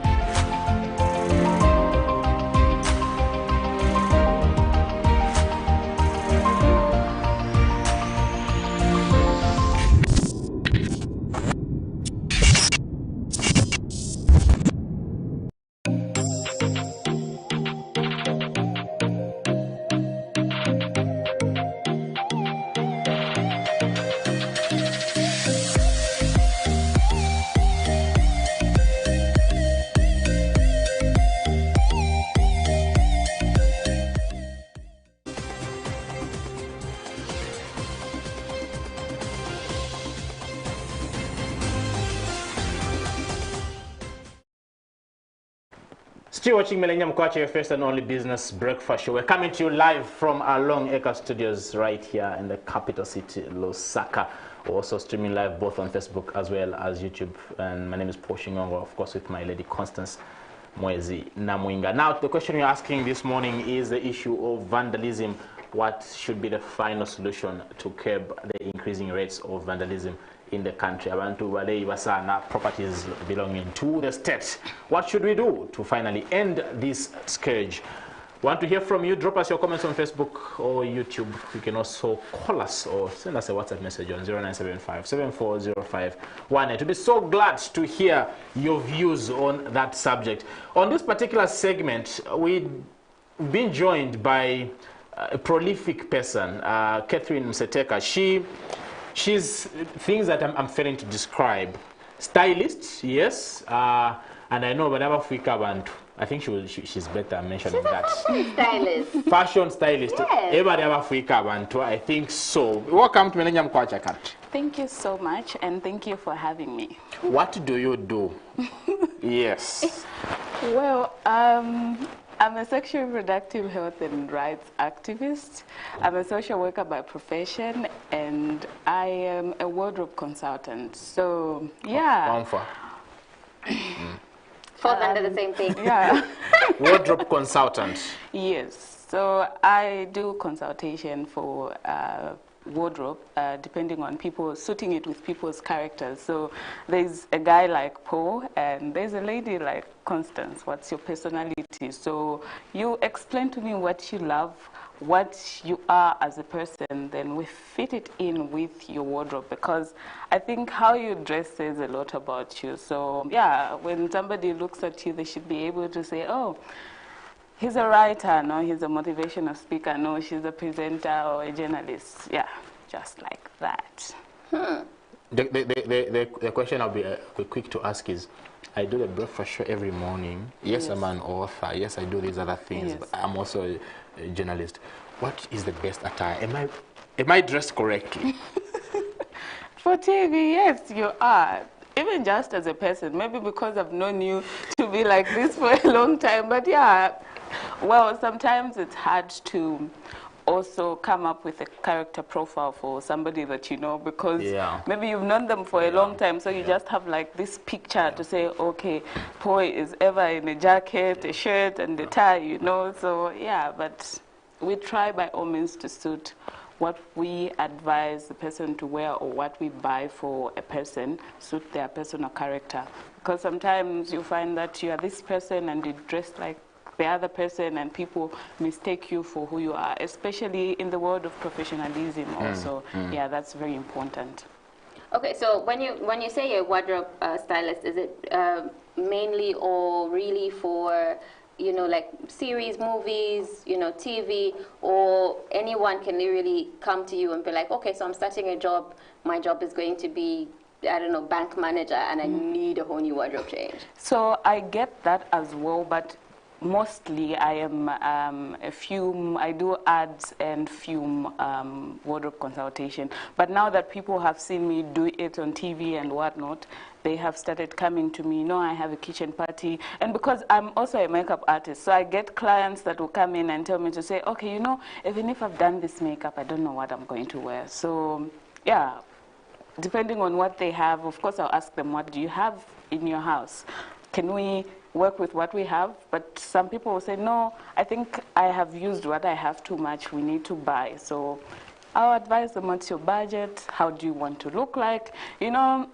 Still watching Millennium Kwacha, your first and only business breakfast show. We're coming to you live from our Long Acre studios right here in the capital city, Lusaka. We're also streaming live both on Facebook as well as YouTube. And my name is Shingongo, of course, with my lady Constance Namwinga. Now, the question you're asking this morning is the issue of vandalism. What should be the final solution to curb the increasing rates of vandalism in the country? Abantu wale ibasana properties belonging to the state. What should we do to finally end this scourge? Want to hear from you? Drop us your comments on Facebook or YouTube. You can also call us or send us a WhatsApp message on 0975-740518. To be so glad to hear your views on that subject. On this particular segment, we've been joined by a prolific person, Catherine Mseteka. She's things that I'm failing to describe. Stylist, yes, and I know whenever Africa Bantu, I think she's better mentioning that. Fashion stylist. Fashion stylist. Yes. Africa Bantu, I think so. Welcome to Millennium Kwacha. Thank you so much, and thank you for having me. What do you do? Yes. Well, I'm a sexual reproductive health and rights activist. I'm a social worker by profession, and I am a wardrobe consultant. So, yeah. Falls under the same thing. Yeah. Wardrobe consultant. Yes. So I do consultation for wardrobe, depending on people, suiting it with people's characters. So there's a guy like Paul, and there's a lady like Constance. What's your personality? So you explain to me what you love, what you are as a person, then we fit it in with your wardrobe, because I think how you dress says a lot about you. So yeah, when somebody looks at you, they should be able to say, oh, he's a writer, no, he's a motivational speaker, no, she's a presenter or a journalist. Yeah, just like that. The question I'll be quick to ask is, I do the breakfast show every morning. Yes, I'm an author. Yes, I do these other things. Yes. But I'm also a journalist. What is the best attire? Am I dressed correctly? For TV, yes, you are. Even just as a person, maybe because I've known you to be like this for a long time. But yeah, well, sometimes it's hard to also come up with a character profile for somebody that you know, because maybe you've known them for a long time, so you just have like this picture to say, okay, Paul is ever in a jacket, a shirt, and a tie, you know. So yeah, but we try by all means to suit what we advise the person to wear, or what we buy for a person, suit their personal character. Because sometimes you find that you are this person and you dress like the other person, and people mistake you for who you are, especially in the world of professionalism also. Yeah, that's very important. Okay, so when you say you're a wardrobe stylist, is it mainly or really for, you know, like series, movies, you know, TV, or anyone can really come to you and be like, okay, so I'm starting a job, my job is going to be, I don't know, bank manager, and I need a whole new wardrobe change? So I get that as well, but mostly I am I do ads and film wardrobe consultation. But now that people have seen me do it on TV and whatnot, they have started coming to me, you know, I have a kitchen party. And because I'm also a makeup artist, so I get clients that will come in and tell me to say, okay, you know, even if I've done this makeup, I don't know what I'm going to wear. So yeah, depending on what they have, of course I'll ask them, what do you have in your house? Can we work with what we have? But some people will say, no, I think I have used what I have too much, we need to buy. So I'll advise them, what's your budget? How do you want to look like? You know,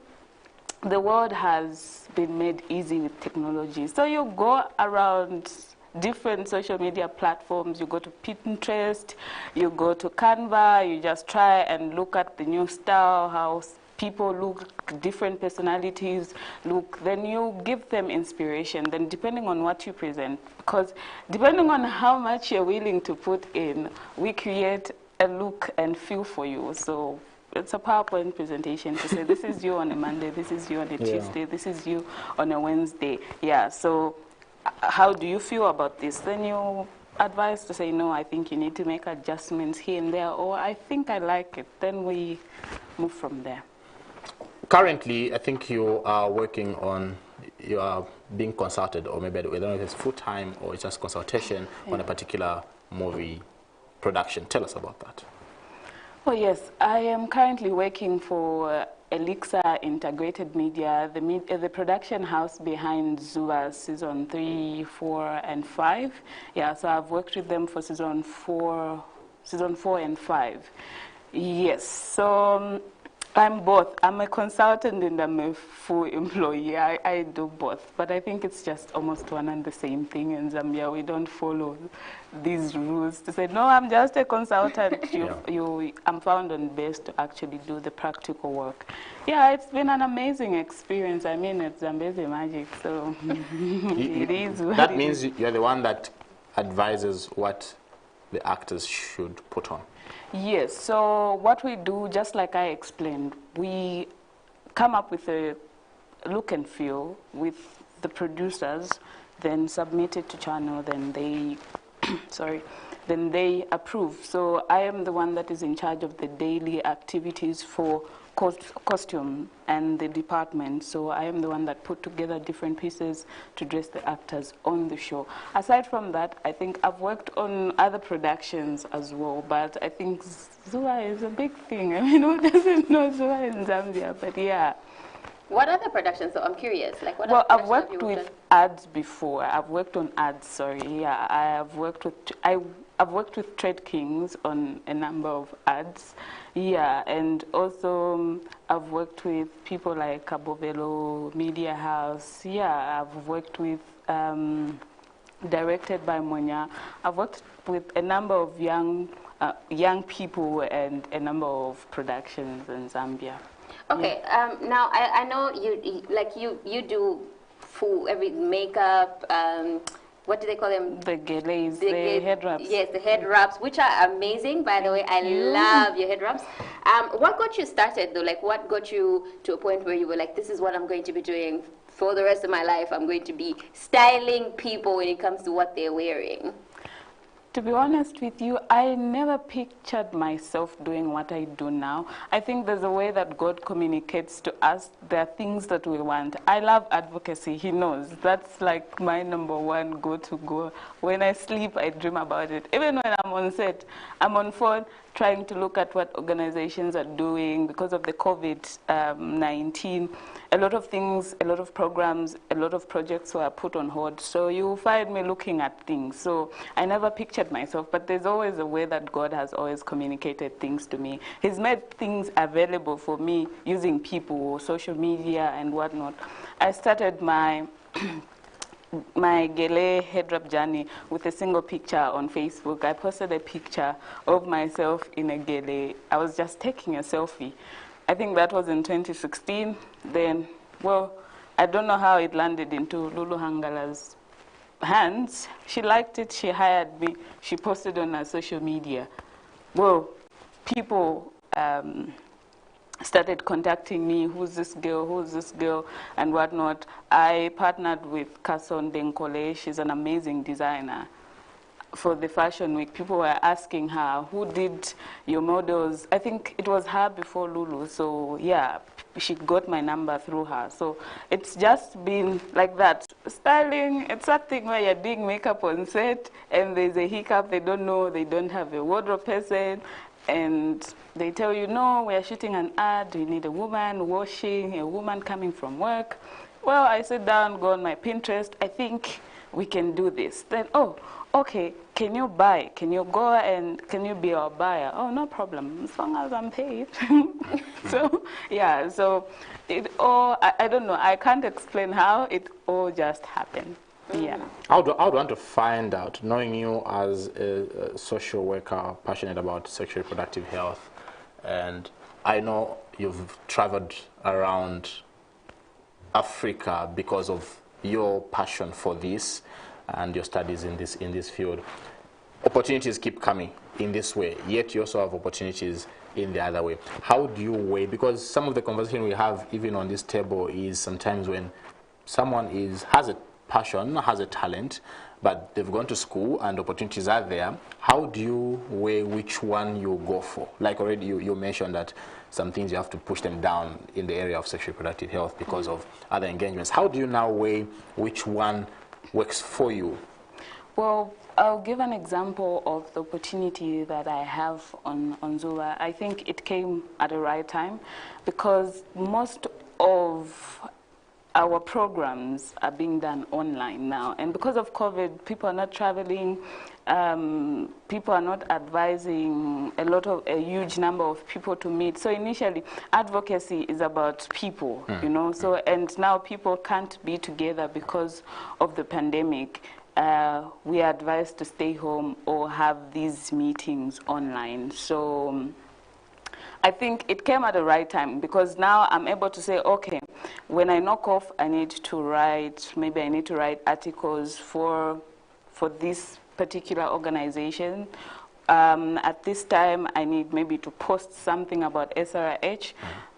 the world has been made easy with technology. So you go around different social media platforms, you go to Pinterest, you go to Canva, you just try and look at the new style, how people look, different personalities look, then you give them inspiration. Then depending on what you present, because depending on how much you're willing to put in, we create a look and feel for you. So it's a PowerPoint presentation to say, this is you on a Monday, this is you on a Tuesday, this is you on a Wednesday. Yeah, so how do you feel about this? Then you advise to say, no, I think you need to make adjustments here and there, or I think I like it. Then we move from there. Currently, I think you are working on you are being consulted, or maybe I don't know if it's full-time or it's just consultation on a particular movie production. Tell us about that. Oh yes, I am currently working for Elixir Integrated Media, the production house behind Zua season 3, 4, and 5. Yeah, so I've worked with them for season 4 and 5. Yes, so I'm both. I'm a consultant and I'm a full employee. I do both, but I think it's just almost one and the same thing in Zambia. We don't follow these rules to say, no, I'm just a consultant. I'm found on base to actually do the practical work. Yeah, it's been an amazing experience. I mean, it's Zambezi magic, so it is. That means you're the one that advises what the actors should put on. Yes, so what we do, just like I explained, we come up with a look and feel with the producers, then submit it to channel, then they, then they approve. So I am the one that is in charge of the daily activities for costume and the department. So I am the one that put together different pieces to dress the actors on the show. Aside from that, I think I've worked on other productions as well, but I think Zua is a big thing. I mean, who doesn't know Zua in Zambia? But yeah. What other productions? So I'm curious. Like, what? Well, I've worked with ads before. I've worked on ads. Sorry, yeah. I've worked with Trade Kings on a number of ads. Yeah, and also I've worked with people like Cabovelo Media House. Yeah, I've worked with directed by Monya. I've worked with a number of young people and a number of productions in Zambia. Okay, now I know you do full every makeup. What do they call them? The gelees, the head wraps. Yes, the head wraps, which are amazing, by the way. I love your head wraps. What got you started, though? Like, what got you to a point where you were like, this is what I'm going to be doing for the rest of my life. I'm going to be styling people when it comes to what they're wearing. To be honest with you, I never pictured myself doing what I do now. I think there's a way that God communicates to us. There are things that we want. I love advocacy. He knows. That's like my number one go-to-go. When I sleep, I dream about it. Even when I'm on set, I'm on phone trying to look at what organizations are doing because of the COVID-19. A lot of things, a lot of programs, a lot of projects were put on hold. So you find me looking at things. So I never pictured myself, but there's always a way that God has always communicated things to me. He's made things available for me using people, social media and whatnot. I started my my gele head wrap journey with a single picture on Facebook. I posted a picture of myself in a gele. I was just taking a selfie. I think that was in 2016. Then, well, I don't know how it landed into Lulu Hangala's hands. She liked it, she hired me, she posted on her social media. Well, people started contacting me, who's this girl, and whatnot. I partnered with Kason Denkole. She's an amazing designer. For the Fashion Week, people were asking her, who did your models? I think it was her before Lulu, so yeah, she got my number through her. So it's just been like that. Styling, it's something where you're doing makeup on set, and there's a hiccup, they don't know, they don't have a wardrobe person, and they tell you, no, we're shooting an ad, we need a woman washing, a woman coming from work. Well, I sit down, go on my Pinterest, I think we can do this. Then, oh, okay, can you buy? Can you go and can you be our buyer? Oh, no problem, as long as I'm paid. So, yeah, so it all, I don't know, I can't explain how, it all just happened. Yeah. I would want to find out, knowing you as a social worker passionate about sexual reproductive health, and I know you've traveled around Africa because of your passion for this and your studies in this field. Opportunities keep coming in this way, yet you also have opportunities in the other way. How do you weigh? Because some of the conversation we have even on this table is sometimes when someone has a passion, has a talent, but they've gone to school and opportunities are there. How do you weigh which one you go for? Like already you mentioned that some things you have to push them down in the area of sexual reproductive health because of other engagements. How do you now weigh which one works for you? Well, I'll give an example of the opportunity that I have on Zuba. I think it came at the right time because most of our programs are being done online now. And because of COVID, people are not traveling, people are not advising a huge number of people to meet. So initially, advocacy is about people, you know, so, and now people can't be together because of the pandemic. We are advised to stay home or have these meetings online. So I think it came at the right time because now I'm able to say, okay, when I knock off, I need to write, maybe I need to write articles for this particular organization. At this time, I need maybe to post something about SRH,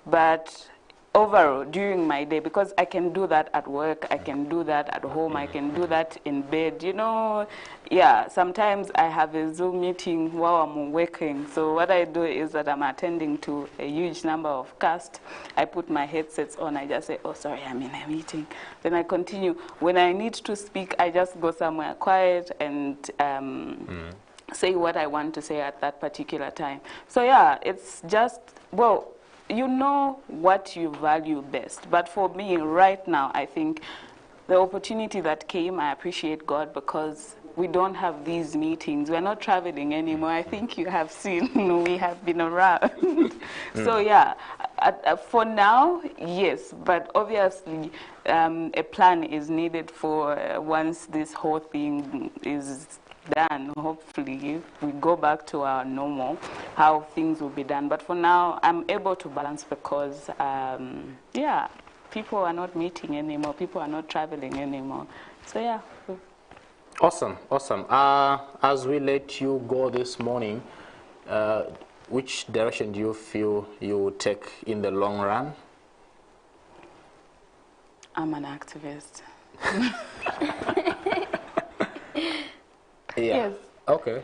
but overall, during my day, because I can do that at work, I can do that at home, I can do that in bed, you know. Yeah, sometimes I have a Zoom meeting while I'm working. So what I do is that I'm attending to a huge number of casts. I put my headsets on, I just say, oh, sorry, I'm in a meeting. Then I continue. When I need to speak, I just go somewhere quiet and say what I want to say at that particular time. So yeah, it's just, well, you know what you value best. But for me, right now, I think the opportunity that came, I appreciate God because we don't have these meetings. We're not traveling anymore. I think you have seen, we have been around. So yeah, for now, yes, but obviously a plan is needed for once this whole thing is done. Hopefully we go back to our normal, how things will be done. But for now, I'm able to balance because, yeah, people are not meeting anymore. People are not traveling anymore. So yeah. Awesome, awesome. As we let you go this morning, which direction do you feel you will take in the long run? I'm an activist. Yeah. Yes. Okay.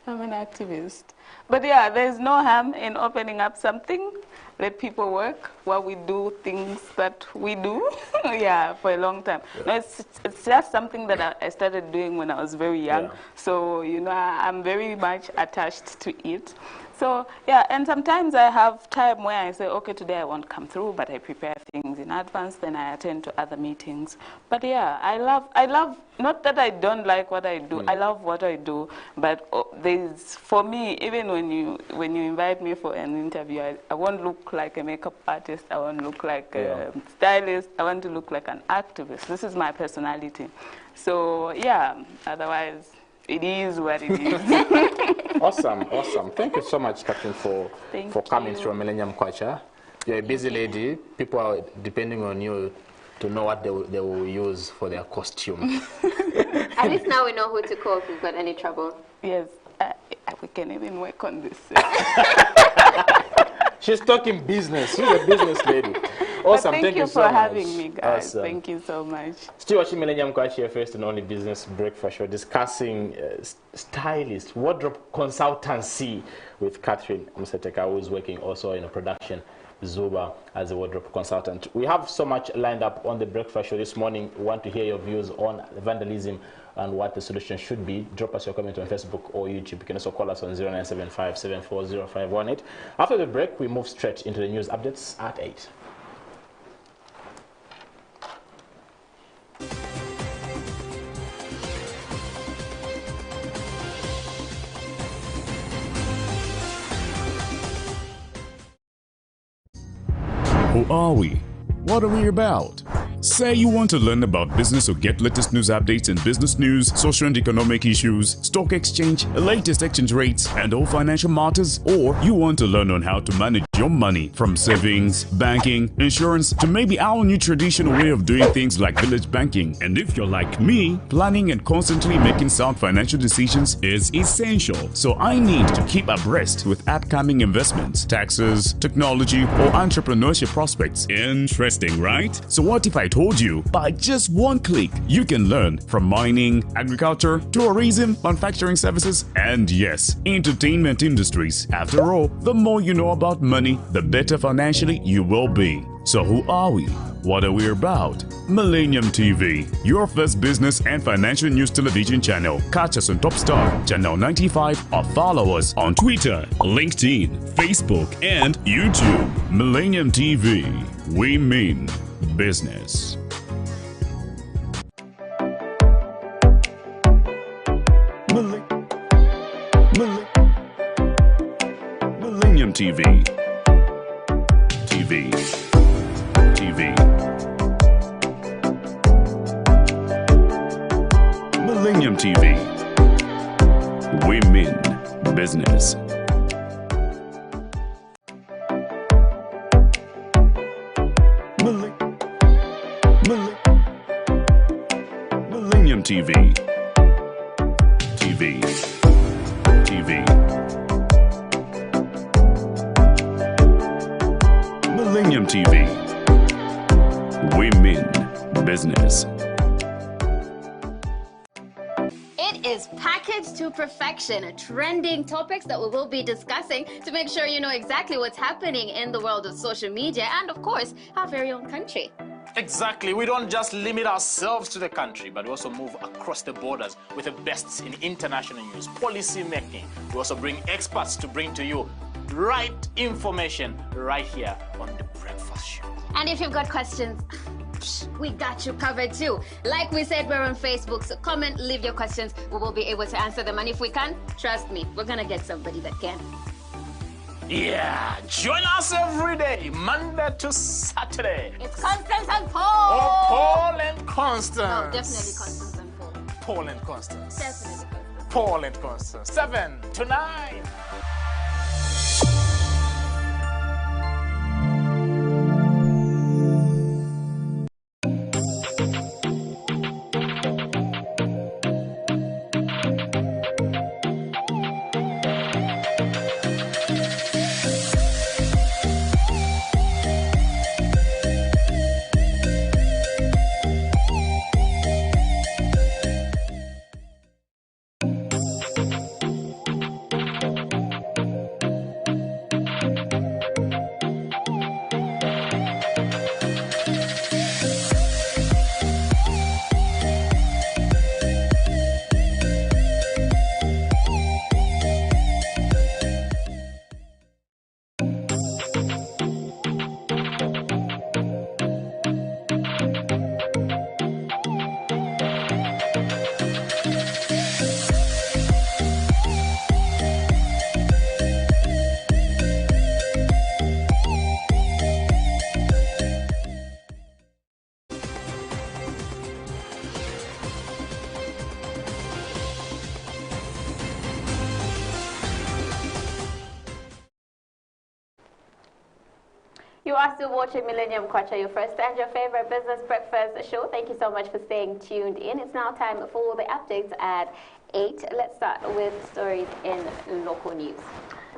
I'm an activist. But yeah, there's no harm in opening up something. Let people work while we do things that we do. Yeah, for a long time. Yeah. No, it's just something that I started doing when I was very young. Yeah. So, you know, I'm very much attached to it. So, yeah, and sometimes I have time where I say, okay, today I won't come through, but I prepare things in advance, then I attend to other meetings. But yeah, I love, not that I don't like what I do, I love what I do, but there's, for me, even when you invite me for an interview, I won't look like a makeup artist, I won't look like a stylist, I want to look like an activist. This is my personality. So, yeah, otherwise, it is what it is. Awesome, awesome. Thank you so much, Captain, for coming through Millennium Kwacha. You're a busy lady. People are depending on you to know what they will use for their costume. At least now we know who to call if we've got any trouble. Yes, we can even work on this. She's talking business. She's a business lady. Awesome. Thank you for having me, guys. Awesome. Thank you so much. Still watching Millennium Kwacha, your first and only business breakfast show, discussing stylist, wardrobe consultancy with Catherine Mseteka, who is working also in a production, Zuba, as a wardrobe consultant. We have so much lined up on the breakfast show this morning. We want to hear your views on vandalism and what the solution should be. Drop us your comment on Facebook or YouTube. You can also call us on 0975 740518. After the break, we move straight into the news updates at 8. Who are we? What are we about? Say you want to learn about business or get latest news updates in business news, social and economic issues, stock exchange, latest exchange rates, and all financial matters, or you want to learn on how to manage your money from savings, banking, insurance, to maybe our new traditional way of doing things like village banking. And if you're like me, planning and constantly making sound financial decisions is essential. So I need to keep abreast with upcoming investments, taxes, technology, or entrepreneurship prospects. Interesting, right? So what if I told you, by just one click, you can learn from mining, agriculture, tourism, manufacturing services, and yes, entertainment industries. After all, the more you know about money, the better financially you will be. So who are we? What are we about? Millennium TV, your first business and financial news television channel. Catch us on Top Star, Channel 95, or follow us on Twitter, LinkedIn, Facebook, and YouTube. Millennium TV, we mean business. Millennium TV. Millennium TV. We mean business. Millennium TV. Millennium TV. We mean business. It is packaged to perfection, trending topics that we will be discussing to make sure you know exactly what's happening in the world of social media and, of course, our very own country. Exactly. We don't just limit ourselves to the country, but we also move across the borders with the best in international news, policy making. We also bring experts to bring to you right information right here on The Breakfast Show. And if you've got questions, we got you covered too. Like we said, we're on Facebook, so comment, leave your questions. We will be able to answer them. And if we can, trust me, we're going to get somebody that can. Yeah, join us every day, Monday to Saturday. It's Constance and Paul. Oh, Paul and Constance. No, definitely Constance and Paul. Paul and Constance. Definitely Constance. Paul and Constance. 7 to 9. You are still watching Millennium Kwacha, your first and your favorite business breakfast show. Thank you so much for staying tuned in. It's now time for the updates at 8. Let's start with stories in local news.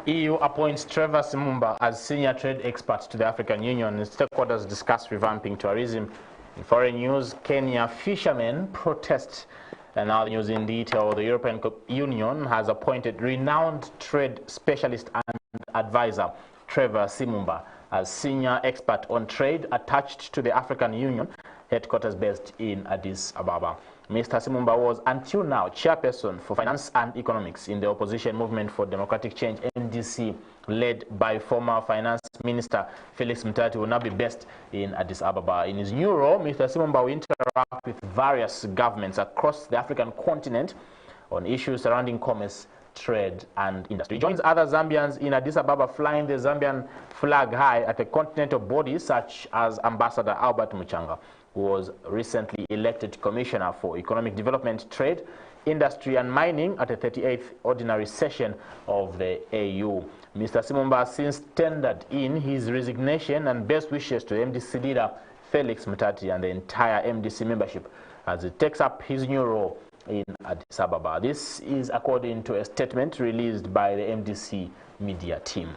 EU appoints Trevor Simumba as senior trade expert to the African Union. Stakeholders discuss revamping tourism. In foreign news, Kenya fishermen protest. And now the news in detail. The European Union has appointed renowned trade specialist and advisor Trevor Simumba as senior expert on trade attached to the African Union, headquarters based in Addis Ababa. Mr. Simumba was until now chairperson for finance and economics in the opposition movement for democratic change, MDC, led by former finance minister Felix Mutati, will now be based in Addis Ababa. In his new role, Mr. Simumba will interact with various governments across the African continent on issues surrounding commerce, trade and industry. He joins other Zambians in Addis Ababa flying the Zambian flag high at the continental bodies such as Ambassador Albert Muchanga, who was recently elected Commissioner for Economic Development, Trade, Industry and Mining at the 38th Ordinary Session of the AU. Mr. Simumba has since tendered in his resignation and best wishes to MDC leader Felix Mutati and the entire MDC membership as he takes up his new role in Addis Ababa. This is according to a statement released by the MDC media team.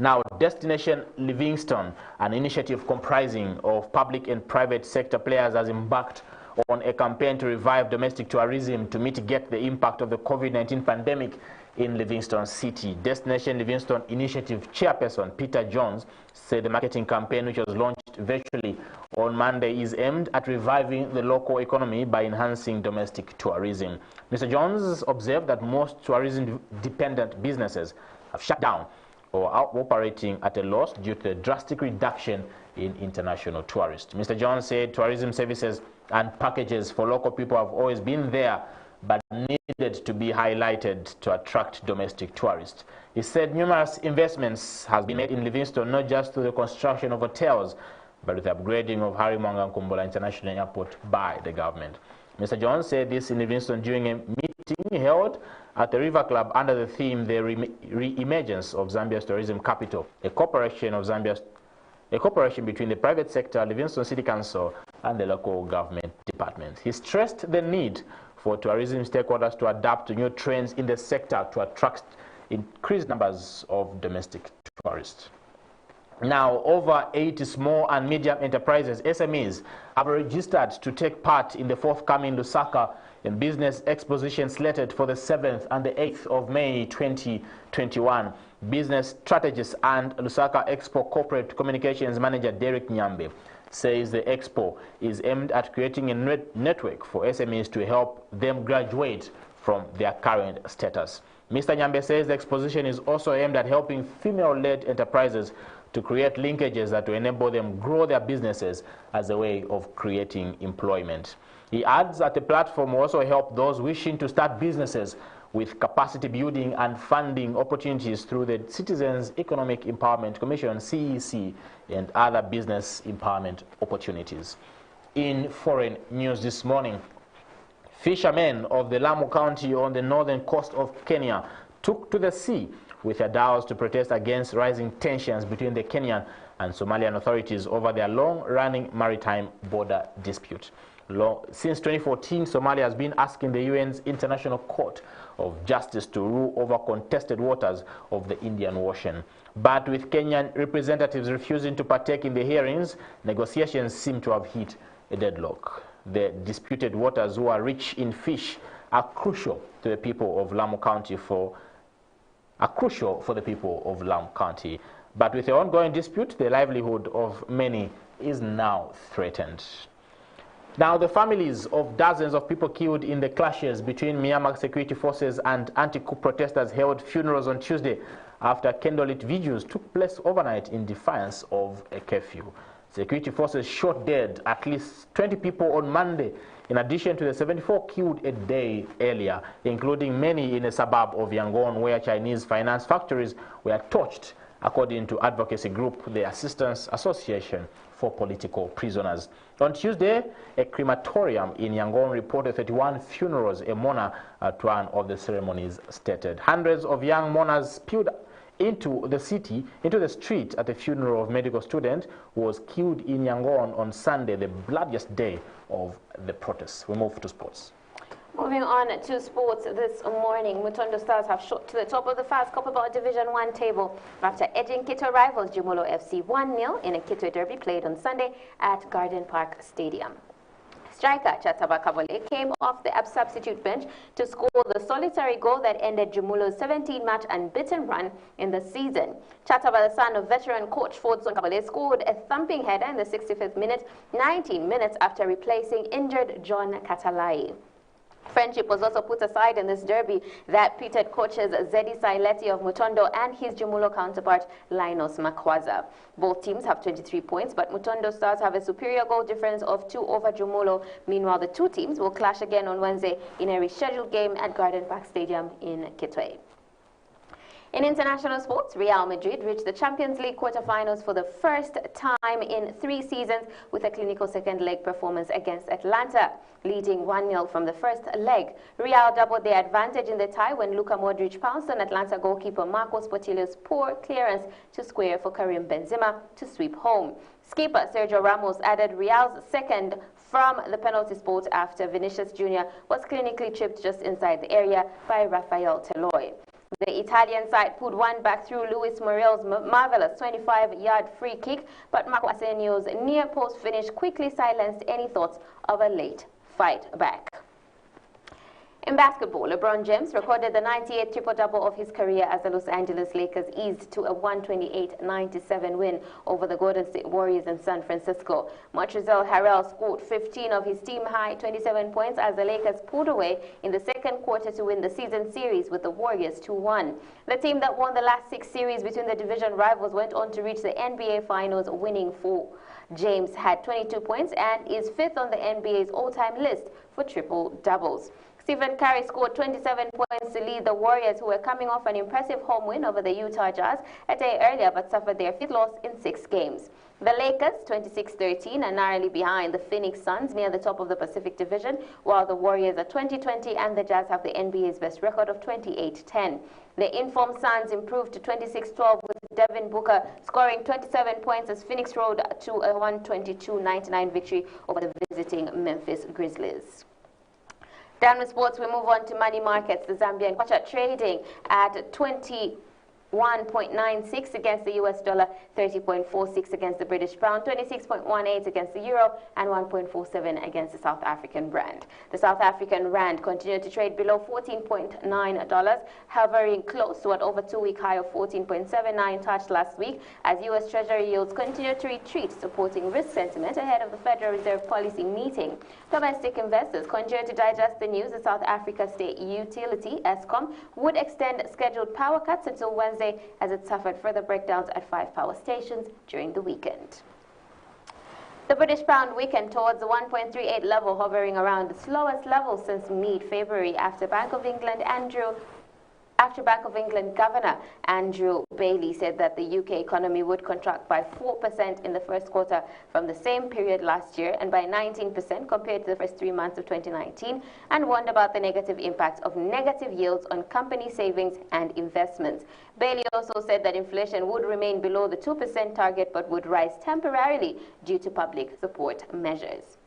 Now, Destination Livingstone, an initiative comprising of public and private sector players, has embarked on a campaign to revive domestic tourism to mitigate the impact of the COVID-19 pandemic in Livingstone City. Destination Livingstone Initiative Chairperson Peter Jones said the marketing campaign, which was launched virtually on Monday, is aimed at reviving the local economy by enhancing domestic tourism. Mr. Jones observed that most tourism-dependent businesses have shut down or are operating at a loss due to the drastic reduction in international tourists. Mr. Jones said tourism services and packages for local people have always been there, but needed to be highlighted to attract domestic tourists. He said numerous investments have been made in Livingstone, not just through the construction of hotels, but with the upgrading of Namwinga International Airport by the government. Mr. Jones said this in Livingstone during a meeting held at the River Club under the theme, The Re-Emergence of Zambia's Tourism Capital, a cooperation between the private sector, Livingstone City Council, and the local government department. He stressed the need for tourism stakeholders to adapt to new trends in the sector to attract increased numbers of domestic tourists. Now, over 80 small and medium enterprises, SMEs, have registered to take part in the forthcoming Lusaka Business Exposition slated for the 7th and the 8th of May 2021. Business strategist and Lusaka Expo Corporate Communications Manager Derek Nyambe says the expo is aimed at creating a network for SMEs to help them graduate from their current status. Mr. Nyambe says the exposition is also aimed at helping female-led enterprises to create linkages that will enable them grow their businesses as a way of creating employment. He adds that the platform will also help those wishing to start businesses with capacity building and funding opportunities through the Citizens Economic Empowerment Commission, CEC, and other business empowerment opportunities. In foreign news this morning, fishermen of the Lamu County on the northern coast of Kenya took to the sea with their dhows to protest against rising tensions between the Kenyan and Somalian authorities over their long-running maritime border dispute. Since 2014, Somalia has been asking the UN's International Court of Justice to rule over contested waters of the Indian Ocean. But with Kenyan representatives refusing to partake in the hearings, negotiations seem to have hit a deadlock. The disputed waters, who are rich in fish, are crucial to the people of Lamu County for the people of Lamu County. But with the ongoing dispute, the livelihood of many is now threatened. Now, the families of dozens of people killed in the clashes between Myanmar security forces and anti-coup protesters held funerals on Tuesday after candlelit vigils took place overnight in defiance of a curfew. Security forces shot dead at least 20 people on Monday, in addition to the 74 killed a day earlier, including many in a suburb of Yangon where Chinese finance factories were torched, according to advocacy group the Assistance Association for Political Prisoners. On Tuesday, a crematorium in Yangon reported 31 funerals. A mourner at one of the ceremonies stated. Hundreds of young mourners spilled into the street at the funeral of a medical student who was killed in Yangon on Sunday, the bloodiest day of the protests. We move to sports. Moving on to sports this morning, Mutondo Stars have shot to the top of the Fast Copperbelt Division 1 table after edging Kitwe rivals Jumulo FC 1-0 in a Kitwe derby played on Sunday at Garden Park Stadium. Striker Chataba Kavole came off the substitute bench to score the solitary goal that ended Jumulo's 17-match unbeaten run in the season. Chataba, the son of veteran coach Fordson Kavole, scored a thumping header in the 65th minute, 19 minutes after replacing injured John Katalai. Friendship was also put aside in this derby that pitted coaches Zedi Saileti of Mutondo and his Jumulo counterpart Linus Makwaza. Both teams have 23 points, but Mutondo Stars have a superior goal difference of 2 over Jumulo. Meanwhile, the two teams will clash again on Wednesday in a rescheduled game at Garden Park Stadium in Kitwe. In international sports, Real Madrid reached the Champions League quarterfinals for the first time in 3 seasons with a clinical second leg performance against Atlanta, leading 1-0 from the first leg. Real doubled their advantage in the tie when Luka Modric pounced on Atlanta goalkeeper Marcos Portillo's poor clearance to square for Karim Benzema to sweep home. Skipper Sergio Ramos added Real's second from the penalty spot after Vinicius Jr. was clinically tripped just inside the area by Rafael Teloy. The Italian side put one back through Luis Morel's marvelous 25-yard free kick, but Marco Asenio's near-post finish quickly silenced any thoughts of a late fight back. In basketball, LeBron James recorded the 98th triple-double of his career as the Los Angeles Lakers eased to a 128-97 win over the Golden State Warriors in San Francisco. Montrezl Harrell scored 15 of his team-high 27 points as the Lakers pulled away in the second quarter to win the season series with the Warriors 2-1. The team that won the last 6 series between the division rivals went on to reach the NBA Finals, winning 4. James had 22 points and is 5th on the NBA's all-time list for triple-doubles. Stephen Curry scored 27 points to lead the Warriors, who were coming off an impressive home win over the Utah Jazz a day earlier but suffered their 5th loss in 6 games. The Lakers, 26-13, are narrowly behind the Phoenix Suns near the top of the Pacific Division, while the Warriors are 20-20 and the Jazz have the NBA's best record of 28-10. The informed Suns improved to 26-12 with Devin Booker scoring 27 points as Phoenix rode to a 122-99 victory over the visiting Memphis Grizzlies. Down with sports, we move on to money markets. The Zambian Kwacha trading at 21.96 against the US dollar, 30.46 against the British pound, 26.18 against the euro, and 1.47 against the South African rand. The South African rand continued to trade below $14.9, hovering close to an over 2-week high of 14.79 touched last week as US Treasury yields continued to retreat, supporting risk sentiment ahead of the Federal Reserve policy meeting. Domestic investors continued to digest the news. The South Africa State Utility, Eskom, would extend scheduled power cuts until Wednesday as it suffered further breakdowns at 5 power stations during the weekend. The British pound weakened towards the 1.38 level, hovering around the slowest level since mid-February after Bank of England Governor Andrew Bailey said that the UK economy would contract by 4% in the first quarter from the same period last year and by 19% compared to the first 3 months of 2019, and warned about the negative impact of negative yields on company savings and investments. Bailey also said that inflation would remain below the 2% target but would rise temporarily due to public support measures.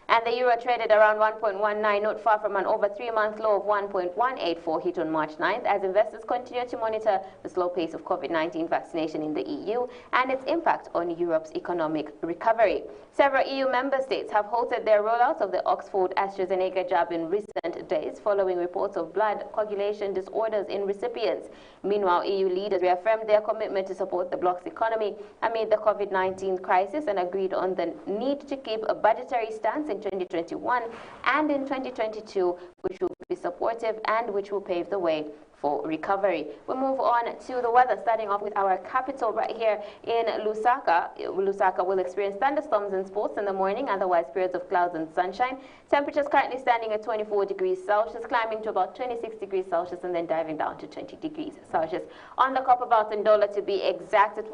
And the euro traded around 1.19, not far from an over 3-month low of 1.184 hit on March 9th, as investors continue to monitor the slow pace of COVID-19 vaccination in the EU and its impact on Europe's economic recovery. Several EU member states have halted their rollout of the Oxford-AstraZeneca jab in recent days, following reports of blood coagulation disorders in recipients. Meanwhile, EU leaders reaffirmed their commitment to support the bloc's economy amid the COVID-19 crisis and agreed on the need to keep a budgetary stance in 2021 and in 2022, which will be supportive and which will pave the way for recovery. We move on to the weather, starting off with our capital right here in Lusaka. Lusaka will experience thunderstorms and sports in the morning, otherwise periods of clouds and sunshine. Temperatures currently standing at 24 degrees Celsius, climbing to about 26 degrees Celsius and then diving down to 20 degrees Celsius. On the Copperbelt dollar, to be exact, it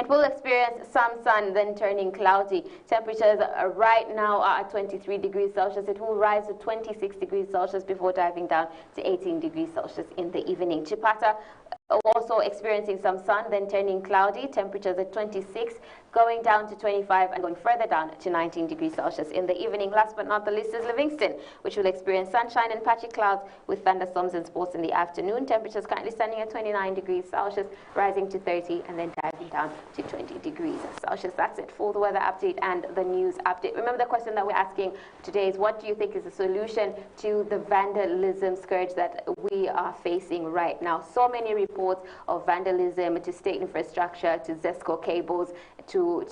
will experience some sun, then turning cloudy. Temperatures right now are at 23 degrees Celsius. It will rise to 26 degrees Celsius before diving down to 18 degrees Celsius in the evening. Chipata also experiencing some sun, then turning cloudy. Temperatures at 26, going down to 25 and going further down to 19 degrees Celsius in the evening. Last but not the least is Livingston, which will experience sunshine and patchy clouds with thunderstorms and sports in the afternoon. Temperatures currently standing at 29 degrees Celsius, rising to 30 and then diving down to 20 degrees Celsius. That's it for the weather update and the news update. Remember, the question that we're asking today is, what do you think is the solution to the vandalism scourge that we are facing right now? So many reports of vandalism to state infrastructure, to ZESCO cables, to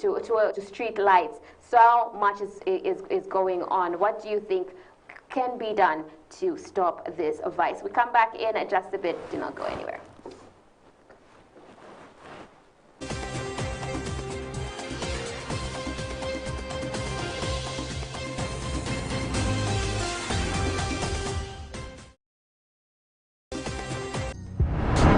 street lights. So much is going on. What do you think can be done to stop this vice? We come back in just a bit. Do not go anywhere.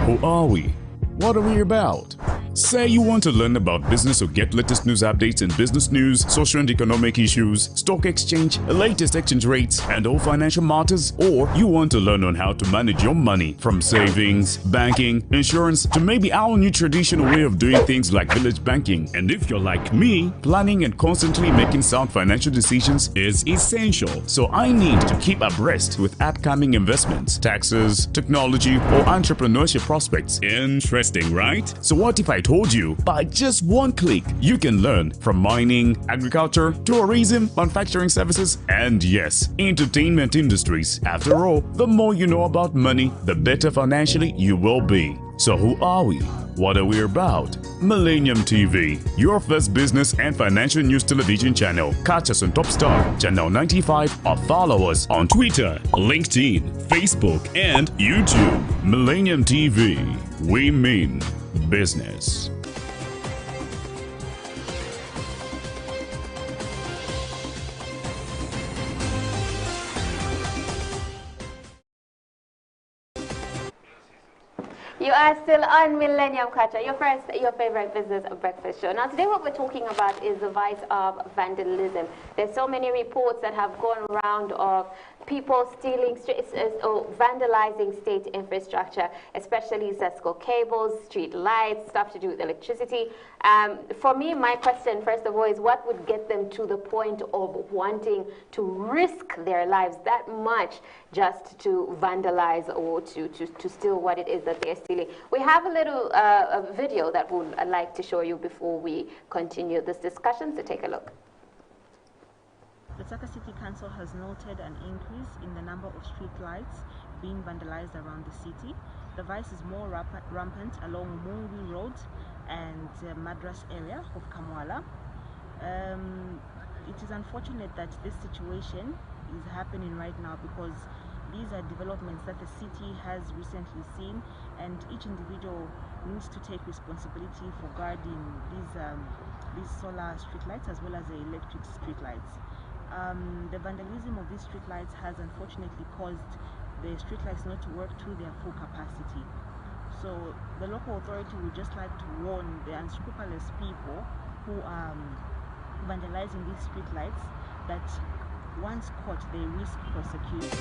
Who are we? What are we about? Say you want to learn about business or get latest news updates in business news, social and economic issues, stock exchange, latest exchange rates, and all financial matters, or you want to learn on how to manage your money from savings, banking, insurance, to maybe our new traditional way of doing things like village banking. And if you're like me, planning and constantly making sound financial decisions is essential. So I need to keep abreast with upcoming investments, taxes, technology, or entrepreneurship prospects. Interesting, right? So what if I told you by just one click you can learn from mining, agriculture, tourism, manufacturing services, and yes, entertainment industries. After all, the more you know about money, the better financially you will be. So who are we? What are we about? Millennium TV, your first business and financial news television channel. Catch us on Top Star, Channel 95, or follow us on Twitter, LinkedIn, Facebook, and YouTube. Millennium TV, we mean business. You are still on Millennium Kwacha, your favorite business breakfast show. Now today what we're talking about is the vice of vandalism. There's so many reports that have gone around of people stealing or vandalizing state infrastructure, especially Zesco cables, street lights, stuff to do with electricity. For me, my question, first of all, is what would get them to the point of wanting to risk their lives that much just to vandalize or to steal what it is that they're stealing? We have a little video that I'd like to show you before we continue this discussion, so take a look. The Taka City Council has noted an increase in the number of street lights being vandalized around the city. The vice is more rampant along Mungu Road and Madras area of Kamwala. It is unfortunate that this situation is happening right now because these are developments that the city has recently seen, and each individual needs to take responsibility for guarding these solar streetlights as well as the electric streetlights. The vandalism of these streetlights has unfortunately caused the streetlights not to work to their full capacity. So the local authority would just like to warn the unscrupulous people who are vandalizing these streetlights that once caught, they risk prosecution.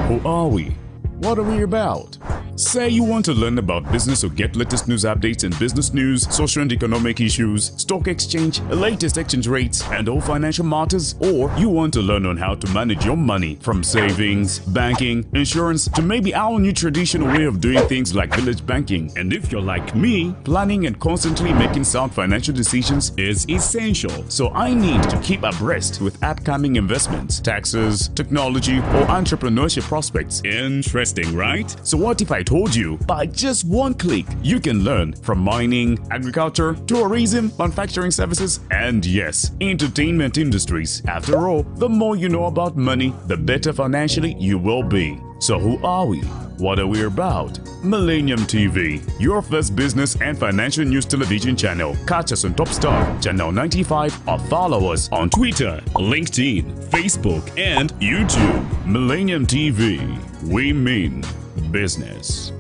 Who are we? What are we about? Say you want to learn about business or get latest news updates in business news, social and economic issues, stock exchange, latest exchange rates, and all financial matters, or you want to learn on how to manage your money from savings, banking, insurance, to maybe our new traditional way of doing things like village banking. And if you're like me, planning and constantly making sound financial decisions is essential. So I need to keep abreast with upcoming investments, taxes, technology, or entrepreneurship prospects. Interesting, right? So what if I told you by just one click you can learn from mining, agriculture, tourism, manufacturing services, and yes, entertainment industries. After all, the more you know about money, the better financially you will be. So who are we? What are we about? Millennium TV, your first business and financial news television channel. Catch us on Top Star, Channel 95, or follow us on Twitter, LinkedIn, Facebook, and YouTube. Millennium TV, we mean business.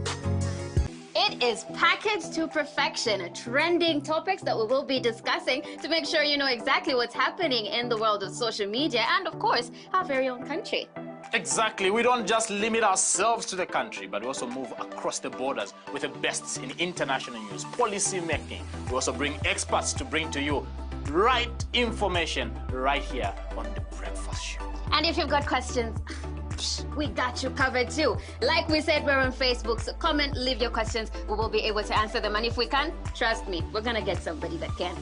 It is packaged to perfection, trending topics that we will be discussing to make sure you know exactly what's happening in the world of social media and, of course, our very own country. Exactly. We don't just limit ourselves to the country, but we also move across the borders with the best in international news, policy making. We also bring experts to bring to you right information right here on The Breakfast Show. And if you've got questions, we got you covered too. Like we said, we're on Facebook, so comment, leave your questions. We will be able to answer them. And if we can, trust me, we're going to get somebody that can.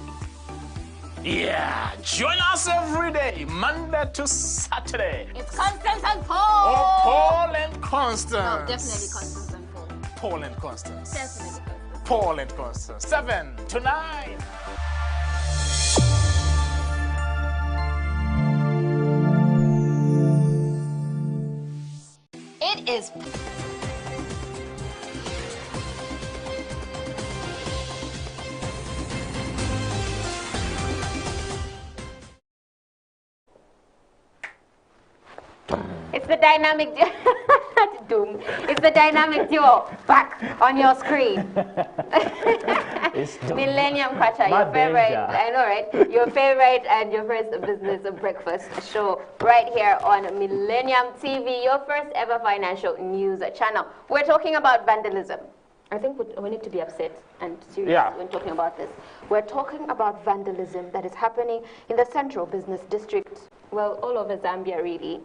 Yeah, join us every day, Monday to Saturday. It's Constance and Paul. Oh, Paul and Constance. No, definitely Constance and Paul. Paul and Constance. Definitely Constance. Paul and Constance. 7 to 9. is... It's the dynamic doom. It's the dynamic duo back on your screen. Millennium Kwacha, your favorite, I know, right? Your favorite and your first business breakfast show right here on Millennium TV, your first ever financial news channel. We're talking about vandalism. I think we need to be upset and serious when talking about this. We're talking about vandalism that is happening in the central business district, well, all over Zambia, really.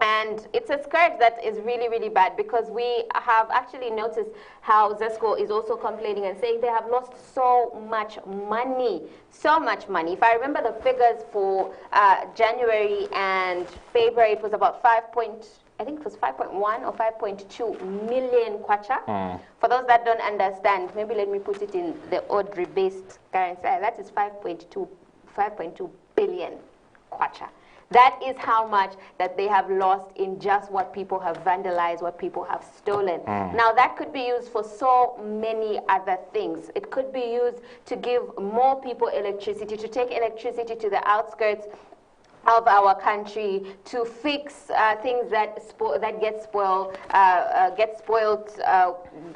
And it's a scourge that is really, really bad, because we have actually noticed how ZESCO is also complaining and saying they have lost so much money, so much money. If I remember the figures for January and February, it was about I think it was 5.1 or 5.2 million kwacha. For those that don't understand, maybe let me put it in the Audrey-based currency. That is 5.2 billion kwacha. That is how much that they have lost in just what people have vandalized, what people have stolen. Now, that could be used for so many other things. It could be used to give more people electricity, to take electricity to the outskirts of our country, to fix things that get spoiled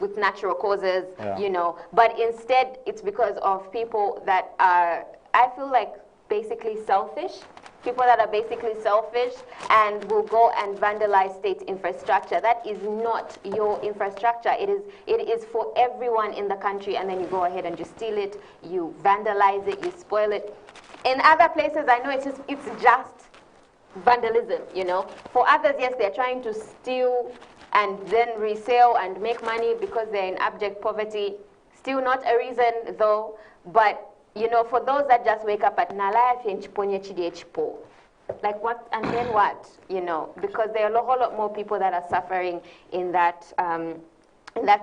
with natural causes, you know. But instead, it's because of people that are, I feel like, basically selfish. People that are basically selfish and will go and vandalize state infrastructure. That is not your infrastructure. It is for everyone in the country, and then you go ahead and you steal it, you vandalize it, you spoil it. In other places, I know it's just vandalism, you know. For others, yes, they're trying to steal and then resell and make money because they're in abject poverty. Still not a reason, though, but you know, for those that just wake up at Nalaya Chipo, like what, and then what, you know, because there are a whole lot more people that are suffering in that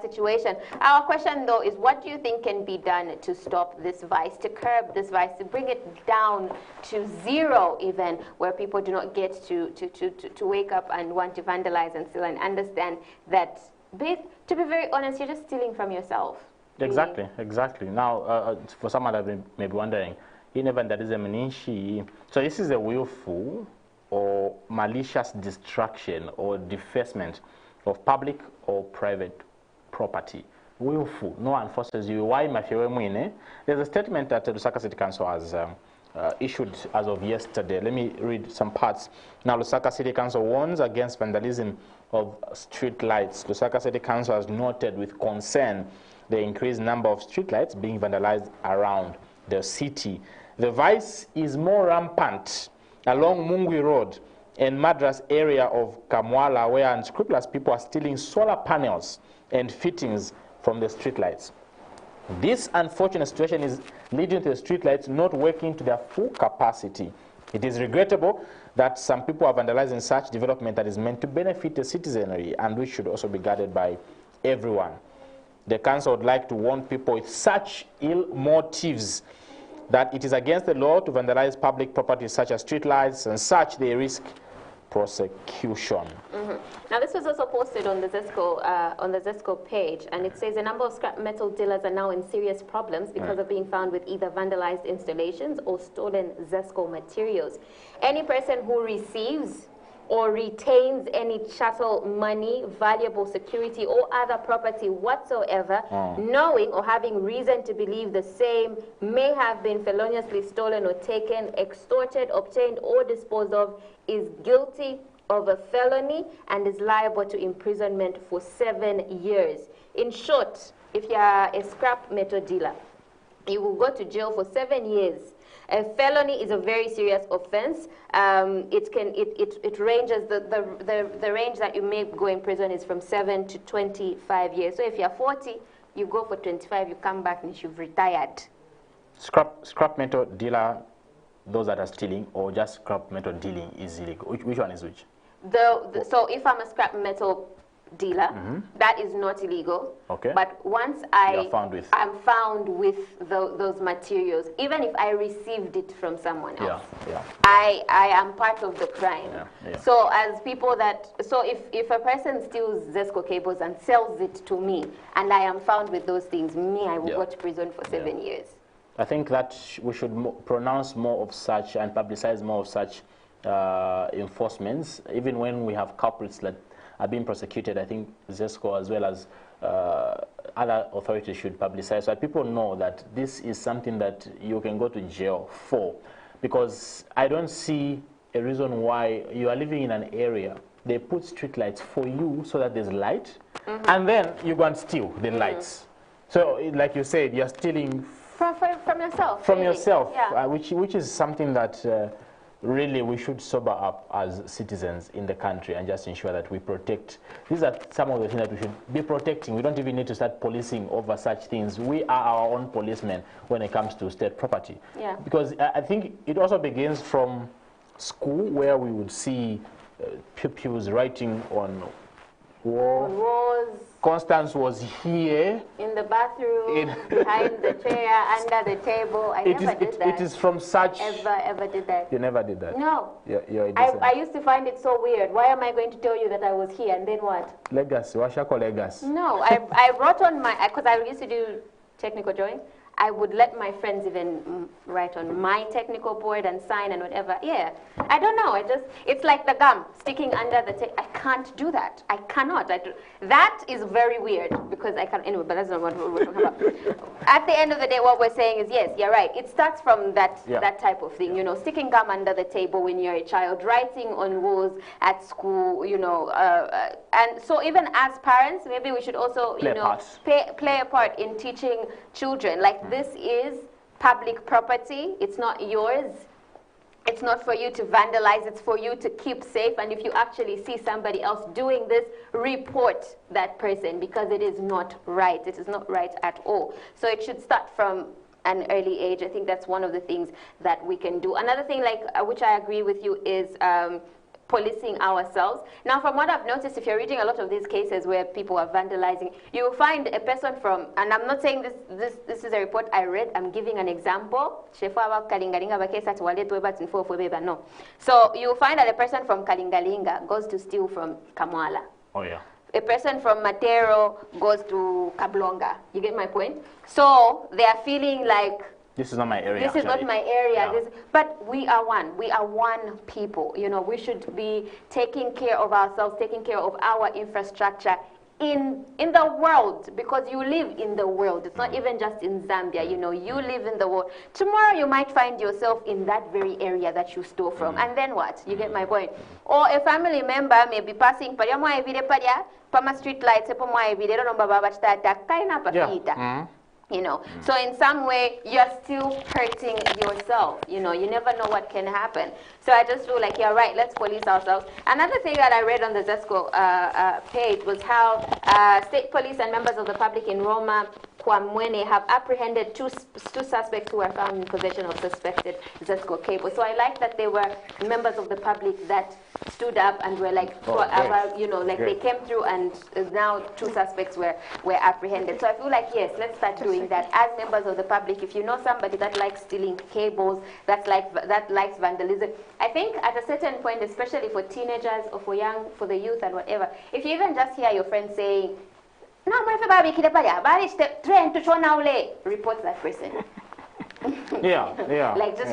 situation. Our question, though, is what do you think can be done to stop this vice, to curb this vice, to bring it down to zero even, where people do not get to wake up and want to vandalize and steal and understand that, to be very honest, you're just stealing from yourself. Exactly, exactly. Now, for someone that may be wondering, vandalism, so this is a willful or malicious destruction or defacement of public or private property. Willful, no one forces you. Why, there's a statement that the Lusaka City Council has issued as of yesterday. Let me read some parts. Now, Lusaka City Council warns against vandalism of street lights. Lusaka City Council has noted with concern the increased number of streetlights being vandalized around the city. The vice is more rampant along Mungwi Road and Madras area of Kamwala, where unscrupulous people are stealing solar panels and fittings from the streetlights. This unfortunate situation is leading to the streetlights not working to their full capacity. It is regrettable that some people are vandalizing such development that is meant to benefit the citizenry and which should also be guarded by everyone. The council would like to warn people with such ill motives that it is against the law to vandalize public property such as streetlights, and such they risk prosecution. Now, this was also posted on the ZESCO page, and it says a number of scrap metal dealers are now in serious problems because of being found with either vandalized installations or stolen ZESCO materials. Any person who receives or retains any chattel money, valuable security, or other property whatsoever, knowing or having reason to believe the same may have been feloniously stolen or taken, extorted, obtained, or disposed of, is guilty of a felony and is liable to imprisonment for 7 years. In short, if you are a scrap metal dealer, you will go to jail for 7 years. A felony is a very serious offense. It ranges, the range that you may go in prison is from 7 to 25 years. So if you're 40, you go for 25, you come back and you've retired. Scrap metal dealer, those that are stealing, or just scrap metal dealing is illegal? Which one is which? So if I'm a scrap metal dealer. That is not illegal. Okay. But once I'm found with those materials, even if I received it from someone else, I am part of the crime. So as people if a person steals Zesco cables and sells it to me, and I am found with those things, I will go to prison for 7 years. I think that we should pronounce more of such and publicize more of such enforcements, even when we have culprits that are being prosecuted. I think Zesco as well as other authorities should publicize so that people know that this is something that you can go to jail for. Because I don't see a reason why you are living in an area, they put street lights for you so that there's light, and then you go and steal the lights. So like you said, you're stealing from yourself. From yourself, which is something that really we should sober up as citizens in the country and just ensure that we protect. These are some of the things that we should be protecting. We don't even need to start policing over such things. We are our own policemen when it comes to state property. Because I think it also begins from school, where we would see pupils writing on walls. Constance was here. In the bathroom, behind the chair, under the table. I never did that. It is from such... Ever did that. You never did that? No. I used to find it so weird. Why am I going to tell you that I was here and then what? Legacy. What's your legacy? No, I wrote on my... Because I used to do technical drawing. I would let my friends even write on my technical board and sign and whatever. Yeah, I don't know. It's like the gum sticking under the tape. I can't do that. I cannot. That is very weird because I can't. Anyway, but that's not what we're talking about. At the end of the day, what we're saying is, yes, you're right. It starts from that type of thing. You know, sticking gum under the table when you're a child, writing on walls at school. You know, and so even as parents, maybe we should also, play a part in teaching children like. This is public property. It's not yours. It's not for you to vandalize. It's for you to keep safe. And if you actually see somebody else doing this, report that person because it is not right. It is not right at all. So it should start from an early age. I think that's one of the things that we can do. Another thing, which I agree with you, is policing ourselves. Now, from what I've noticed, if you're reading a lot of these cases where people are vandalizing, you will find a person from, and I'm not saying this is a report I read, I'm giving an example. So you'll find that a person from Kalingalinga goes to steal from Kamwala. Oh, yeah. A person from Matero goes to Kablonga. You get my point? So they are feeling like, this is not my area. This is not my area. Yeah. But we are one. We are one people. You know, we should be taking care of ourselves, taking care of our infrastructure in the world, because you live in the world. It's not even just in Zambia. You know, you live in the world. Tomorrow you might find yourself in that very area that you stole from. And then what? You get my point? Or a family member may be passing Pama street lights, you know, so in some way you're still hurting yourself. You know, you never know what can happen. So I just feel like you're right. Let's police ourselves. Another thing that I read on the Zesco page was how state police and members of the public in Roma Kwamwene have apprehended two suspects who were found in possession of suspected Zesco cable. So I like that they were members of the public that stood up and were like, they came through, and now two suspects were apprehended. So I feel like, yes, let's start doing that as members of the public. If you know somebody that likes stealing cables, that likes vandalism, I think at a certain point, especially for teenagers or for the youth and whatever, if you even just hear your friend saying, report that person.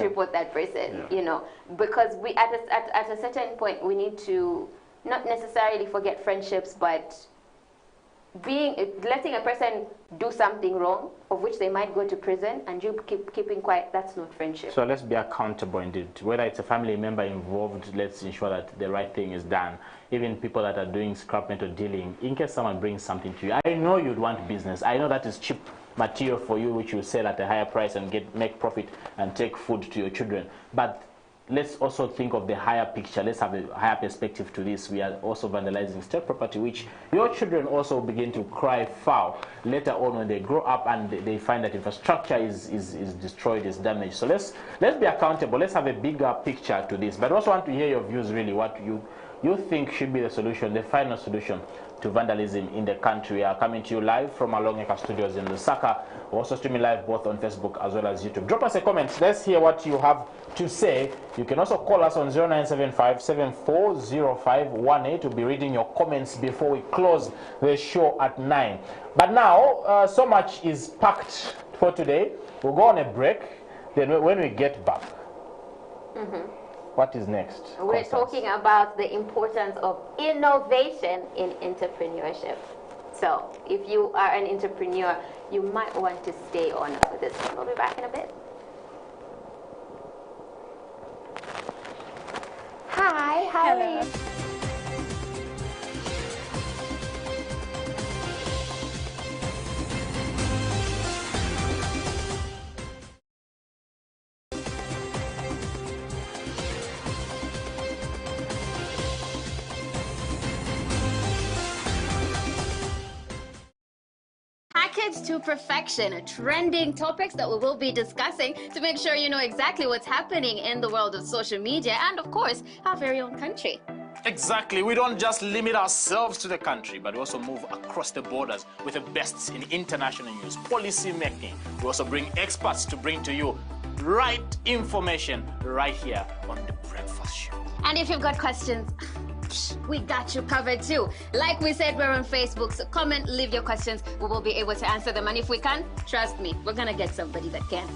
Report that person, you know, because we at a certain point we need to not necessarily forget friendships, but letting a person do something wrong of which they might go to prison and you keeping quiet, that's not friendship. So let's be accountable indeed. Whether it's a family member involved, let's ensure that the right thing is done. Even people that are doing scrap metal dealing, in case someone brings something to you, I know you'd want business. I know that is cheap material for you, which you sell at a higher price and make profit and take food to your children. But let's also think of the higher picture. Let's have a higher perspective to this. We are also vandalizing state property, which your children also begin to cry foul later on when they grow up and they find that infrastructure is destroyed, is damaged. So let's be accountable. Let's have a bigger picture to this. But I also want to hear your views, really, what you think should be the solution, the final solution to vandalism in the country. We are coming to you live from our Longeka studios in Lusaka. We're also streaming live both on Facebook as well as YouTube. Drop us a comment. Let's hear what you have to say. You can also call us on 0975-740518. We'll be reading your comments before we close the show at 9. But now, so much is packed for today. We'll go on a break. Then when we get back, what is next? We're Constance? talking about the importance of innovation in entrepreneurship. So if you are an entrepreneur, you might want to stay on for this one. We'll be back in a bit. Hi, how are you? Packaged to perfection, trending topics that we will be discussing to make sure you know exactly what's happening in the world of social media and, of course, our very own country. Exactly. We don't just limit ourselves to the country, but we also move across the borders with the best in international news, policy making. We also bring experts to bring to you right information right here on The Breakfast Show. And if you've got questions, we got you covered too. Like we said, we're on Facebook, so comment, leave your questions. We will be able to answer them. And if we can, trust me, we're going to get somebody that can.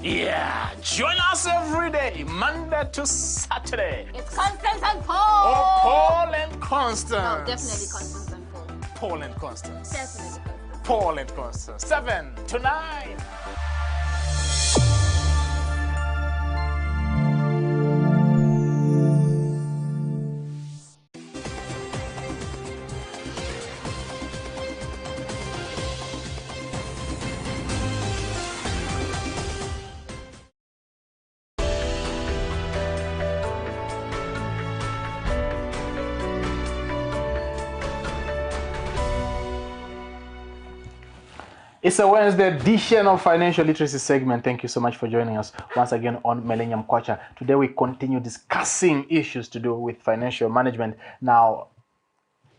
Yeah, join us every day, Monday to Saturday. It's Constance and Paul. Oh, Paul and Constance. No, definitely Constance and Paul. Paul and Constance. Definitely Constance. Paul and Constance. 7 to 9. It's a Wednesday edition of Financial Literacy segment. Thank you so much for joining us once again on Millennium Kwacha. Today we continue discussing issues to do with financial management. Now,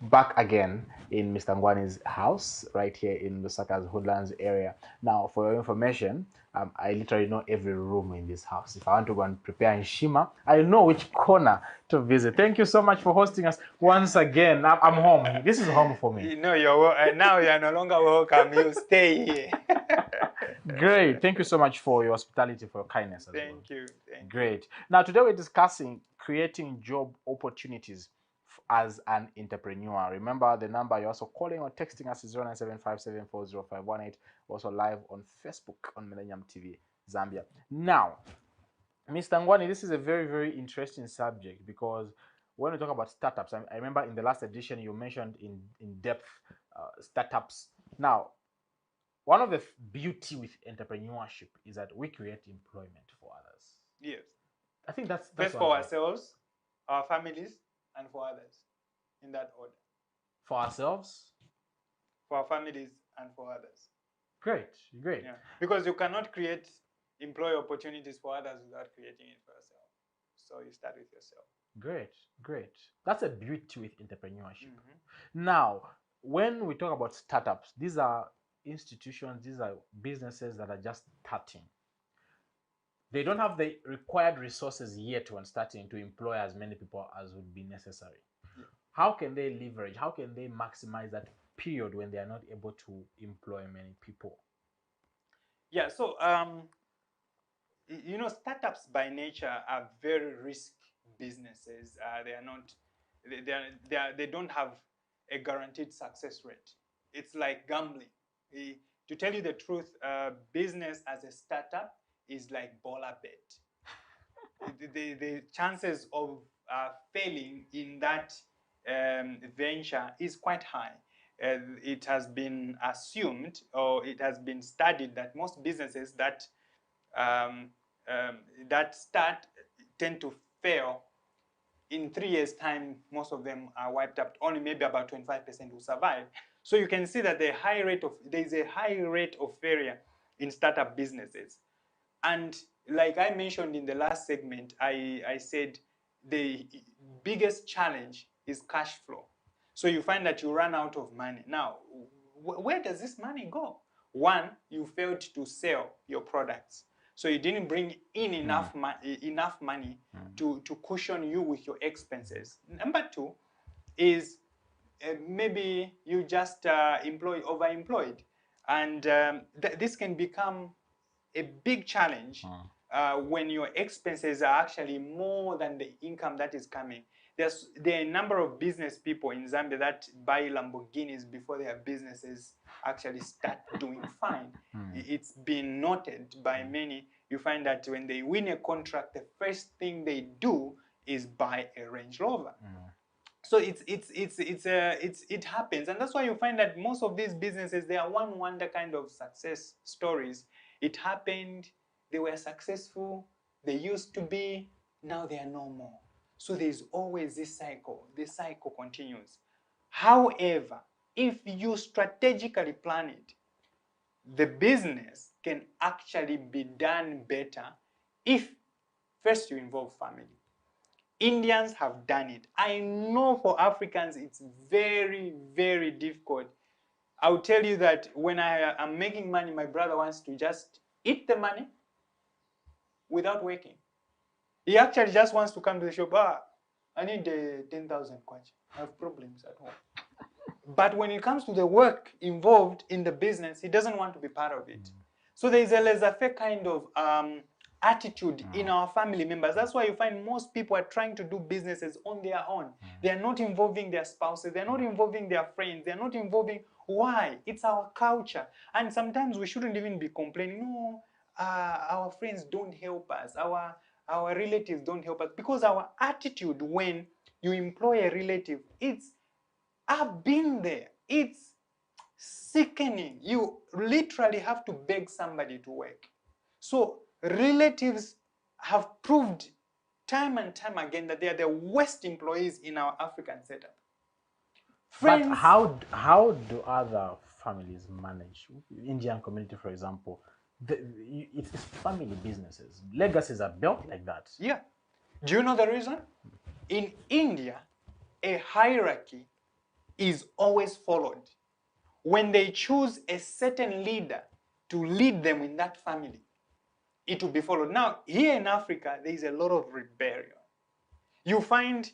back again in Mr. Ngwani's house, right here in Lusaka's Hoodlands area. Now, for your information, I literally know every room in this house. If I want to go and prepare in Shima, I know which corner to visit. Thank you so much for hosting us once again. I'm home. This is home for me. No, now you're no longer welcome. You stay here. Great. Thank you so much for your hospitality, for your kindness as well. Thank you. Great. Now, today we're discussing creating job opportunities as an entrepreneur. Remember the number you're also calling or texting us is 0975740518. Also live on Facebook on Millennium TV Zambia. Now, Mr. Ngwani, this is a very, very interesting subject because when we talk about startups, I remember in the last edition you mentioned in depth startups. Now, one of the beauty with entrepreneurship is that we create employment for others. Yes. I think that's first for ourselves, our families, and for others, in that order. For ourselves, for our families, and for others. Great. Yeah. Because you cannot create employee opportunities for others without creating it for yourself. So you start with yourself. Great. That's a beauty with entrepreneurship. Now, when we talk about startups, these are institutions, these are businesses that are just starting. They don't have the required resources yet when starting to employ as many people as would be necessary. Yeah. How can they leverage? How can they maximize that period when they are not able to employ many people? Yeah, so, startups by nature are very risk businesses. They don't have a guaranteed success rate. It's like gambling. To tell you the truth, business as a startup is like bowler bet. The chances of failing in that venture is quite high. It has been assumed, or it has been studied, that most businesses that start tend to fail. In 3 years' time, most of them are wiped out. Only maybe about 25% will survive. So you can see that there is a high rate of failure in startup businesses. And like I mentioned in the last segment, I said the biggest challenge is cash flow. So you find that you run out of money. Now, where does this money go? One, you failed to sell your products. So you didn't bring in enough money to cushion you with your expenses. Number two is maybe you just overemployed. And this can become a big challenge when your expenses are actually more than the income that is coming. There are a number of business people in Zambia that buy Lamborghinis before their businesses actually start doing fine. It's been noted by many. You find that when they win a contract, the first thing they do is buy a Range Rover. So it happens, and that's why you find that most of these businesses, they are one wonder kind of success stories. It happened, they were successful, they used to be, now they are no more. So there's always this cycle. This cycle continues. However, if you strategically plan it, the business can actually be done better if first you involve family. Indians have done it. I know for Africans it's very, very difficult. I'll tell you that when I am making money, my brother wants to just eat the money without working. He actually just wants to come to the shop. I need 10,000 kwacha. I have problems at home. But when it comes to the work involved in the business, he doesn't want to be part of it. So there is a laissez-faire kind of attitude in our family members. That's why you find most people are trying to do businesses on their own. They are not involving their spouses. They're not involving their friends. They're not involving. Why? It's our culture. And sometimes we shouldn't even be complaining. No, our friends don't help us. Our relatives don't help us. Because our attitude when you employ a relative, I've been there. It's sickening. You literally have to beg somebody to work. So relatives have proved time and time again that they are the worst employees in our African setup. Friends, but how do other families manage? Indian community, for example, it's family businesses. Legacies are built like that. Yeah. Do you know the reason? In India, a hierarchy is always followed. When they choose a certain leader to lead them in that family, it will be followed. Now, here in Africa, there is a lot of rebellion. You find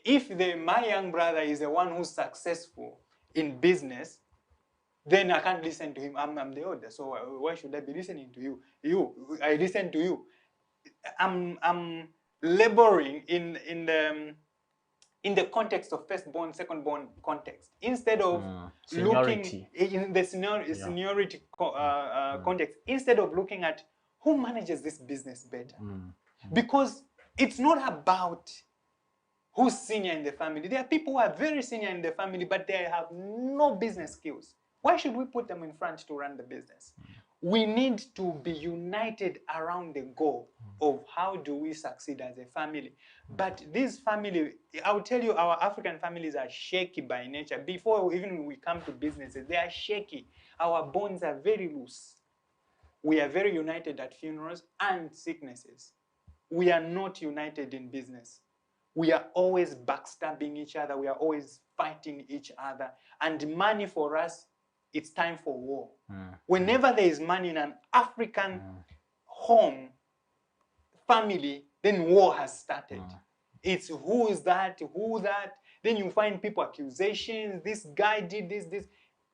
if my young brother is the one who's successful in business, then I can't listen to him. I'm the older, so why should I be listening to you? I listen to you. I'm laboring in the context of firstborn, secondborn context, instead of looking in the seniority context, instead of looking at who manages this business better. Because it's not about who's senior in the family. There are people who are very senior in the family, but they have no business skills. Why should we put them in front to run the business? We need to be united around the goal of how do we succeed as a family. But this family, I'll tell you, our African families are shaky by nature. Before even we come to businesses, they are shaky. Our bonds are very loose. We are very united at funerals and sicknesses. We are not united in business. We are always backstabbing each other. We are always fighting each other. And money for us, it's time for war. Whenever there is money in an African home, family, then war has started. It's who is that, who that. Then you find people accusations. This guy did this.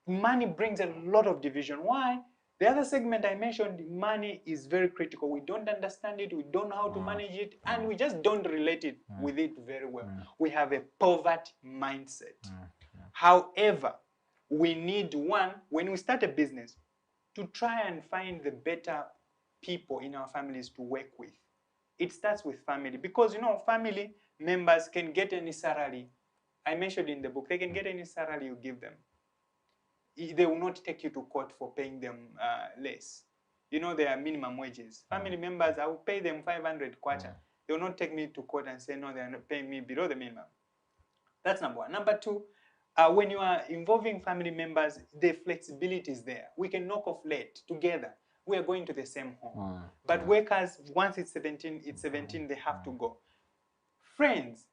Money brings a lot of division. Why? The other segment I mentioned, money is very critical. We don't understand it. We don't know how to manage it. And we just don't relate it with it very well. We have a poverty mindset. However, we need when we start a business, to try and find the better people in our families to work with. It starts with family, because family members can get any salary. I mentioned in the book, they can get any salary you give them. They will not take you to court for paying them less. There are minimum wages. Family members, I will pay them 500 kwacha. They will not take me to court and say, no, they are not paying me below the minimum. That's number one. Number two, when you are involving family members, the flexibility is there. We can knock off late together. We are going to the same home. But workers, once it's 17, they have to go. Friends,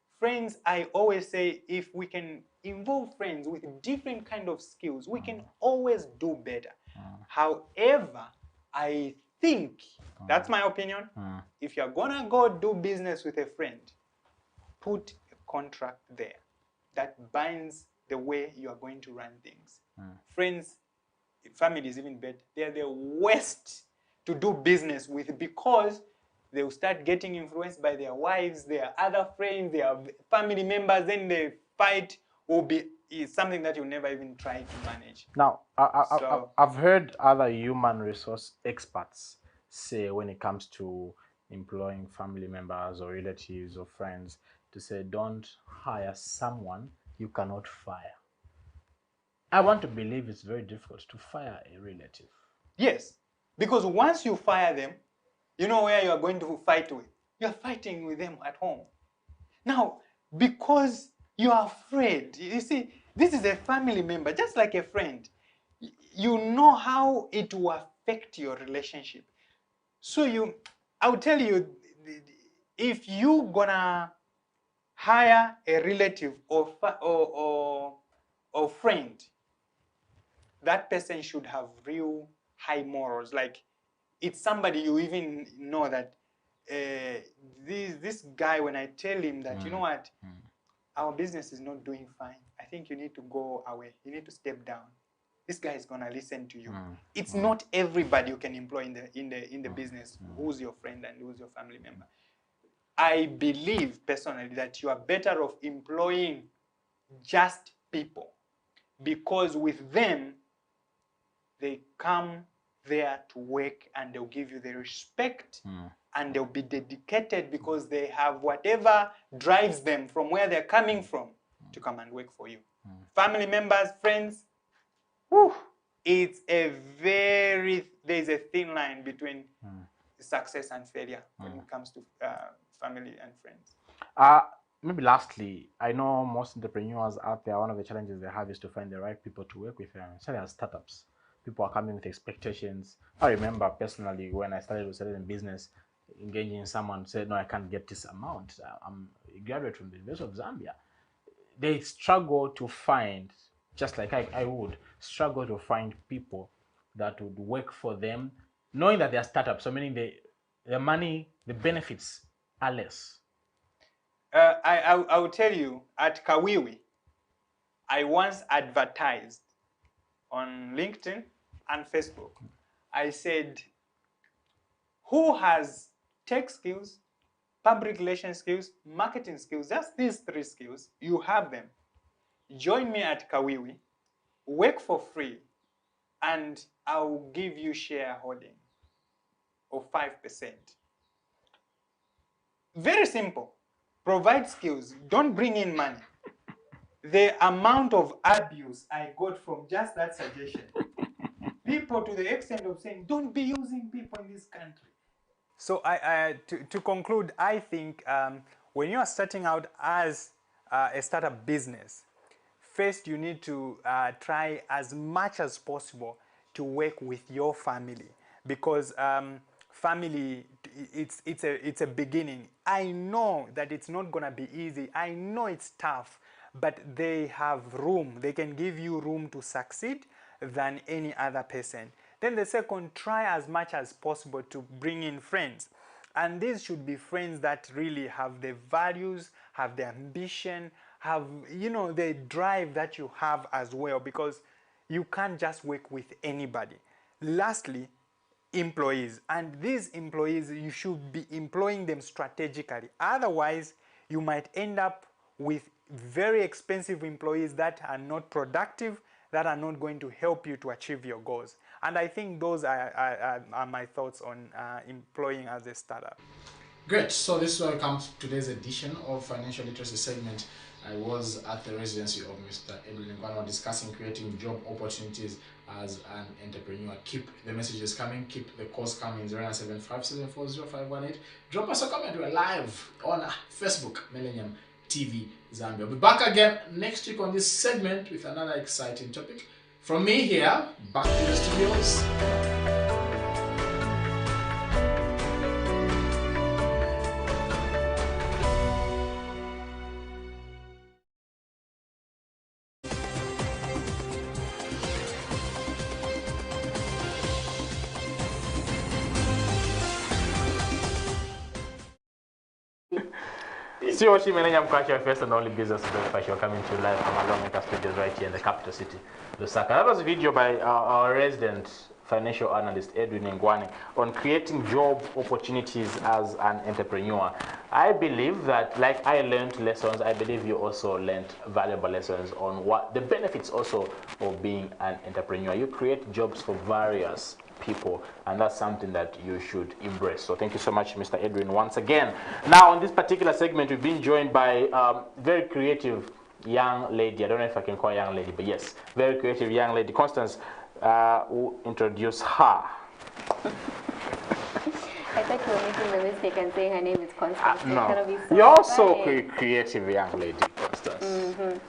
I always say, if we can involve friends with different kind of skills, we can always do better. However, I think, that's my opinion, if you're gonna go do business with a friend, put a contract there that binds the way you are going to run things. Friends, family is even better. They're the worst to do business with because they'll start getting influenced by their wives, their other friends, their family members, then the fight will be something that you'll never even try to manage. Now, I've heard other human resource experts say when it comes to employing family members or relatives or friends to say don't hire someone you cannot fire. I want to believe it's very difficult to fire a relative. Yes, because once you fire them, you know where you are going to fight with. You're fighting with them at home. Now, because you are afraid, you see, this is a family member, just like a friend. You know how it will affect your relationship. So I'll tell you, if you're gonna hire a relative or friend, that person should have real high morals. Like, it's somebody you even know that this guy, when I tell him that, you know what, our business is not doing fine, I think you need to go away, you need to step down. This guy is gonna listen to you. It's not everybody you can employ in the business who's your friend and who's your family member. I believe personally that you are better off employing just people, because with them they come there to work and they'll give you the respect and they'll be dedicated because they have whatever drives them from where they're coming from to come and work for you. Family members, friends, whew, there's a thin line between success and failure when it comes to family and friends. Maybe lastly, I know most entrepreneurs out there, one of the challenges they have is to find the right people to work with, especially as startups. People are coming with expectations. I remember personally when I started with certain business, engaging someone said, no, I can't get this amount. I'm a graduate from the University of Zambia. They struggle to find, just like I would, struggle to find people that would work for them, knowing that they are startups, so meaning the money, the benefits are less. I will tell you, at Kawiwi, I once advertised on LinkedIn and Facebook. I said, who has tech skills, public relations skills, marketing skills, just these 3 skills, you have them. Join me at Kawiwi, work for free, and I'll give you shareholding of 5%. Very simple. Provide skills, don't bring in money. The amount of abuse I got from just that suggestion, people to the extent of saying, don't be using people in this country. So to conclude, I think when you are starting out as a startup business, first you need to try as much as possible to work with your family, because family, it's a beginning. I know that it's not gonna be easy. I know it's tough, but they have room. They can give you room to succeed than any other person. Then the second, try as much as possible to bring in friends. And these should be friends that really have the values, have the ambition, have, you know, the drive that you have as well, because you can't just work with anybody. Lastly, employees. And these employees, you should be employing them strategically. Otherwise, you might end up with very expensive employees that are not productive, that are not going to help you to achieve your goals. And I think those are my thoughts on employing as a startup. Great. So this is where we come to today's edition of Financial Literacy segment. I was at the residency of Mr. Edwin Nkwana discussing creating job opportunities as an entrepreneur. Keep the messages coming, keep the calls coming. 0975740518. Drop us a comment. We're live on Facebook, Millennium TV Zambia. We'll be back again next week on this segment with another exciting topic. From me here, back to the studios. still watching Millennium Kwacha, your first and only business breakfast. You're coming to live from our Lawmaker Studios right here in the capital city, Lusaka. That was a video by our resident financial analyst Edwin Ngwane on creating job opportunities as an entrepreneur. I believe that, like I learned lessons, I believe you also learned valuable lessons on what the benefits also of being an entrepreneur. You create jobs for various people, and that's something that you should embrace. So thank you so much, Mr. Edwin, once again. Now, on this particular segment, we've been joined by very creative young lady. I don't know if I can call her young lady, but yes, very creative young lady, Constance. Will introduce her. I thought you were making the mistake and saying her name is Constance. No, you're also a creative young lady, Constance.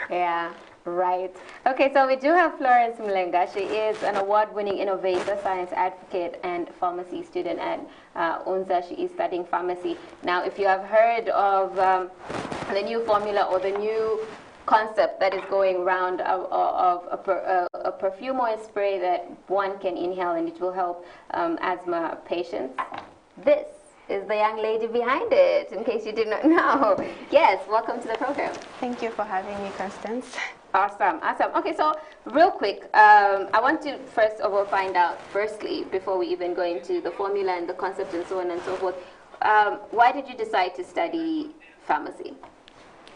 Yeah, right. Okay, so we do have Florence Mlenga. She is an award-winning innovator, science advocate, and pharmacy student at UNZA. She is studying pharmacy. Now, if you have heard of the new formula or the new concept that is going around of a perfume or a spray that one can inhale and it will help asthma patients, this is the young lady behind it, in case you did not know. Yes, welcome to the program. Thank you for having me, Constance. Awesome, awesome. Okay, so real quick, I want to first of all find out, firstly, before we even go into the formula and the concept and so on and so forth, why did you decide to study pharmacy?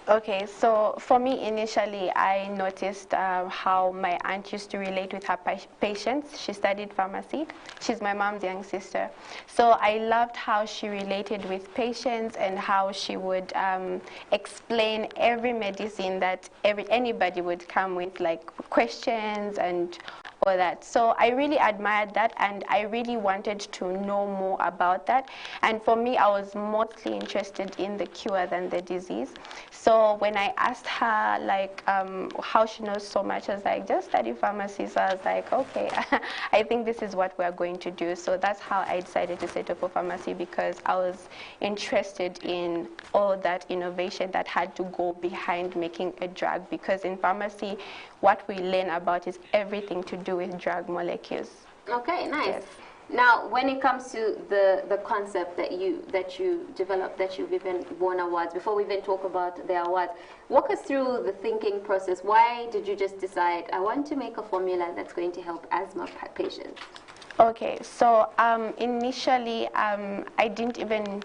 Okay, so for me initially, I noticed how my aunt used to relate with her patients. She studied pharmacy. She's my mom's young sister. So I loved how she related with patients and how she would explain every medicine that anybody would come with, like questions and all that. So I really admired that, and I really wanted to know more about that. And for me, I was mostly interested in the cure than the disease. So when I asked her, like, how she knows so much, I was like, just study pharmacy. So I was like, okay, I think this is what we're going to do. So that's how I decided to settle for pharmacy, because I was interested in all that innovation that had to go behind making a drug. Because in pharmacy, what we learn about is everything to do with drug molecules. Okay, nice. Yes. Now, when it comes to the concept that you developed, that you've even won awards, before we even talk about the awards, walk us through the thinking process. Why did you just decide, I want to make a formula that's going to help asthma patients? Okay, so initially I didn't even,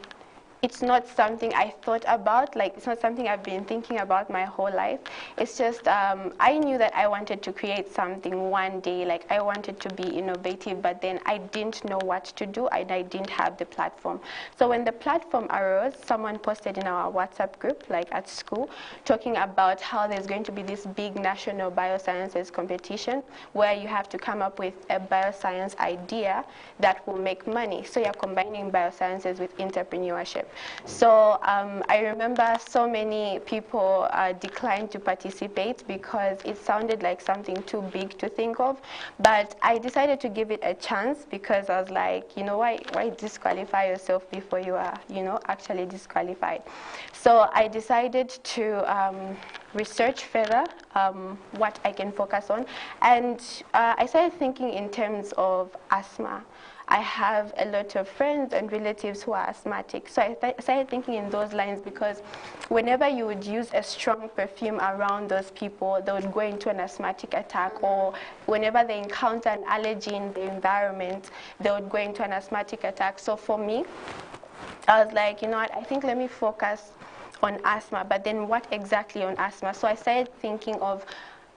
it's not something I thought about, like it's not something I've been thinking about my whole life. It's just I knew that I wanted to create something one day, like I wanted to be innovative, but then I didn't know what to do and I didn't have the platform. So when the platform arose, someone posted in our WhatsApp group, like at school, talking about how there's going to be this big national biosciences competition where you have to come up with a bioscience idea that will make money. So you're combining biosciences with entrepreneurship. So I remember so many people declined to participate because it sounded like something too big to think of. But I decided to give it a chance because I was like, you know, why disqualify yourself before you are, you know, actually disqualified? So I decided to research further what I can focus on. And I started thinking in terms of asthma. I have a lot of friends and relatives who are asthmatic. So I started thinking in those lines because whenever you would use a strong perfume around those people, they would go into an asthmatic attack, or whenever they encounter an allergy in the environment, they would go into an asthmatic attack. So for me, I was like, you know what, I think let me focus on asthma, but then what exactly on asthma? So I started thinking of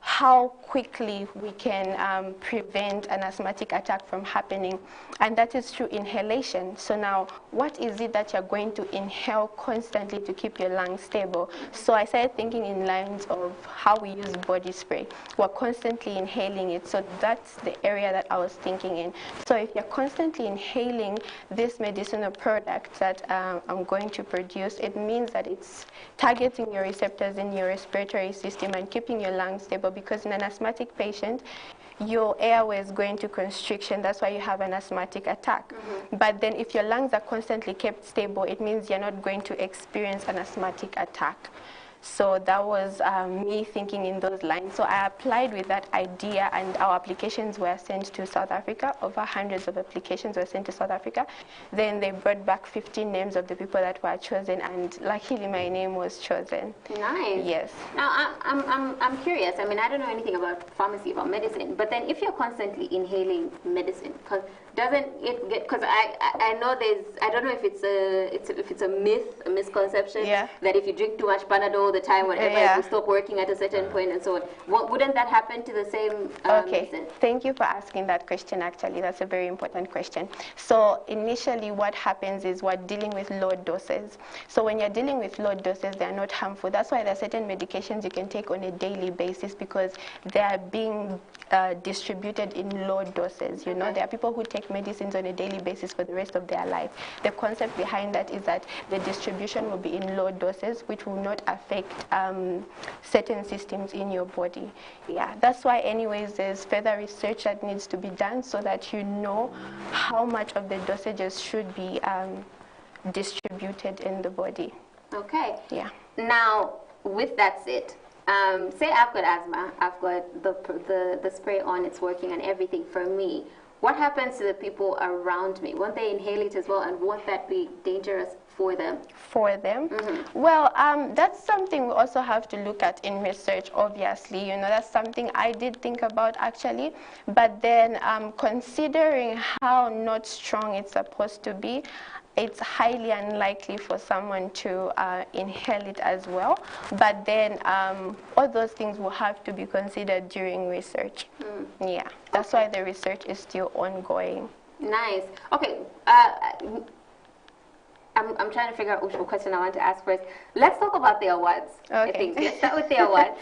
how quickly we can prevent an asthmatic attack from happening, and that is through inhalation. So now, what is it that you're going to inhale constantly to keep your lungs stable? So I started thinking in lines of how we use body spray. We're constantly inhaling it, so that's the area that I was thinking in. So if you're constantly inhaling this medicinal product that I'm going to produce, it means that it's targeting your receptors in your respiratory system and keeping your lungs stable, because in an asthmatic patient, your airway is going to constriction. That's why you have an asthmatic attack. But then if your lungs are constantly kept stable, it means you're not going to experience an asthmatic attack. So that was me thinking in those lines. So I applied with that idea, and our applications were sent to South Africa. Over hundreds of applications were sent to South Africa. Then they brought back 15 names of the people that were chosen, and luckily my name was chosen. Nice. Yes. Now, I'm curious. I mean, I don't know anything about pharmacy, about medicine, but then if you're constantly inhaling medicine, doesn't it get, because I know there's, I don't know if it's a myth, a misconception, that if you drink too much Panadol all the time, whatever, it will stop working at a certain point and so on. Wouldn't that happen to the same medicine? Thank you for asking that question, actually. That's a very important question. So initially what happens is we're dealing with low doses. So when you're dealing with low doses, they're not harmful. That's why there are certain medications you can take on a daily basis, because they are being distributed in low doses. You know, there are people who take medicines on a daily basis for the rest of their life. The concept behind that is that the distribution will be in low doses, which will not affect certain systems in your body. Yeah, that's why anyways there's further research that needs to be done so that you know how much of the dosages should be distributed in the body. Okay. Yeah. Now, with that said, say I've got asthma, I've got the spray on, it's working and everything for me. What happens to the people around me? Won't they inhale it as well, and won't that be dangerous for them? For them? Well, that's something we also have to look at in research, obviously. You know, that's something I did think about, actually. But then considering how not strong it's supposed to be, it's highly unlikely for someone to inhale it as well. But then all those things will have to be considered during research. Yeah, that's why the research is still ongoing. Nice. Okay. I'm trying to figure out which question I want to ask first. Let's talk about the awards. I think. Let's start with the awards.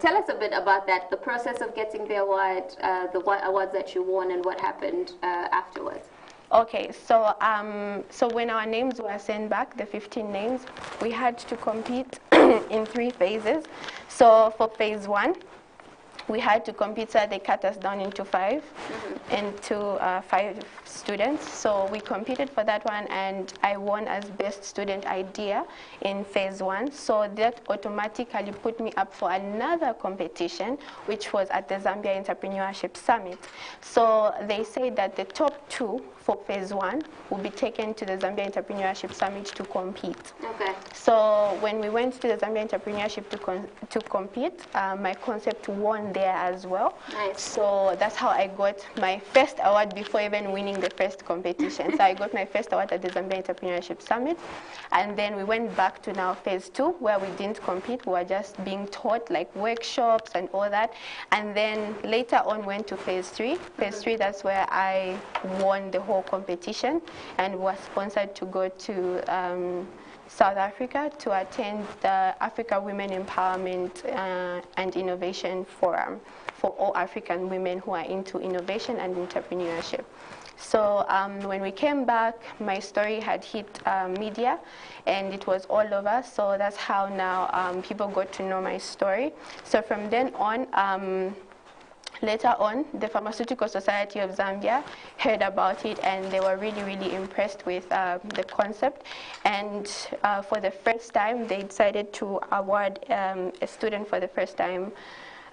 Tell us a bit about that, the process of getting the award, the awards that you won, and what happened afterwards. Okay, so so when our names were sent back, the 15 names, we had to compete in 3 phases. So for phase 1, we had to compete, so they cut us down into 5 students. So we competed for that one, and I won as best student idea in phase 1. So that automatically put me up for another competition, which was at the Zambia Entrepreneurship Summit. So they said that the top 2 for phase 1 will be taken to the Zambia Entrepreneurship Summit to compete. Okay. So when we went to the Zambia Entrepreneurship to compete, my concept won there as well. Nice. So that's how I got my first award before even winning the first competition. So I got my first award at the Zambia Entrepreneurship Summit, and then we went back to now phase 2, where we didn't compete. We were just being taught like workshops and all that, and then later on went to phase 3. Phase 3, that's where I won the whole competition and was sponsored to go to South Africa to attend the Africa Women Empowerment and Innovation Forum for all African women who are into innovation and entrepreneurship. So when we came back, my story had hit media, and it was all over. So that's how now people got to know my story. So from then on, later on, the Pharmaceutical Society of Zambia heard about it, and they were really, really impressed with the concept. And for the first time, they decided to award a student for the first time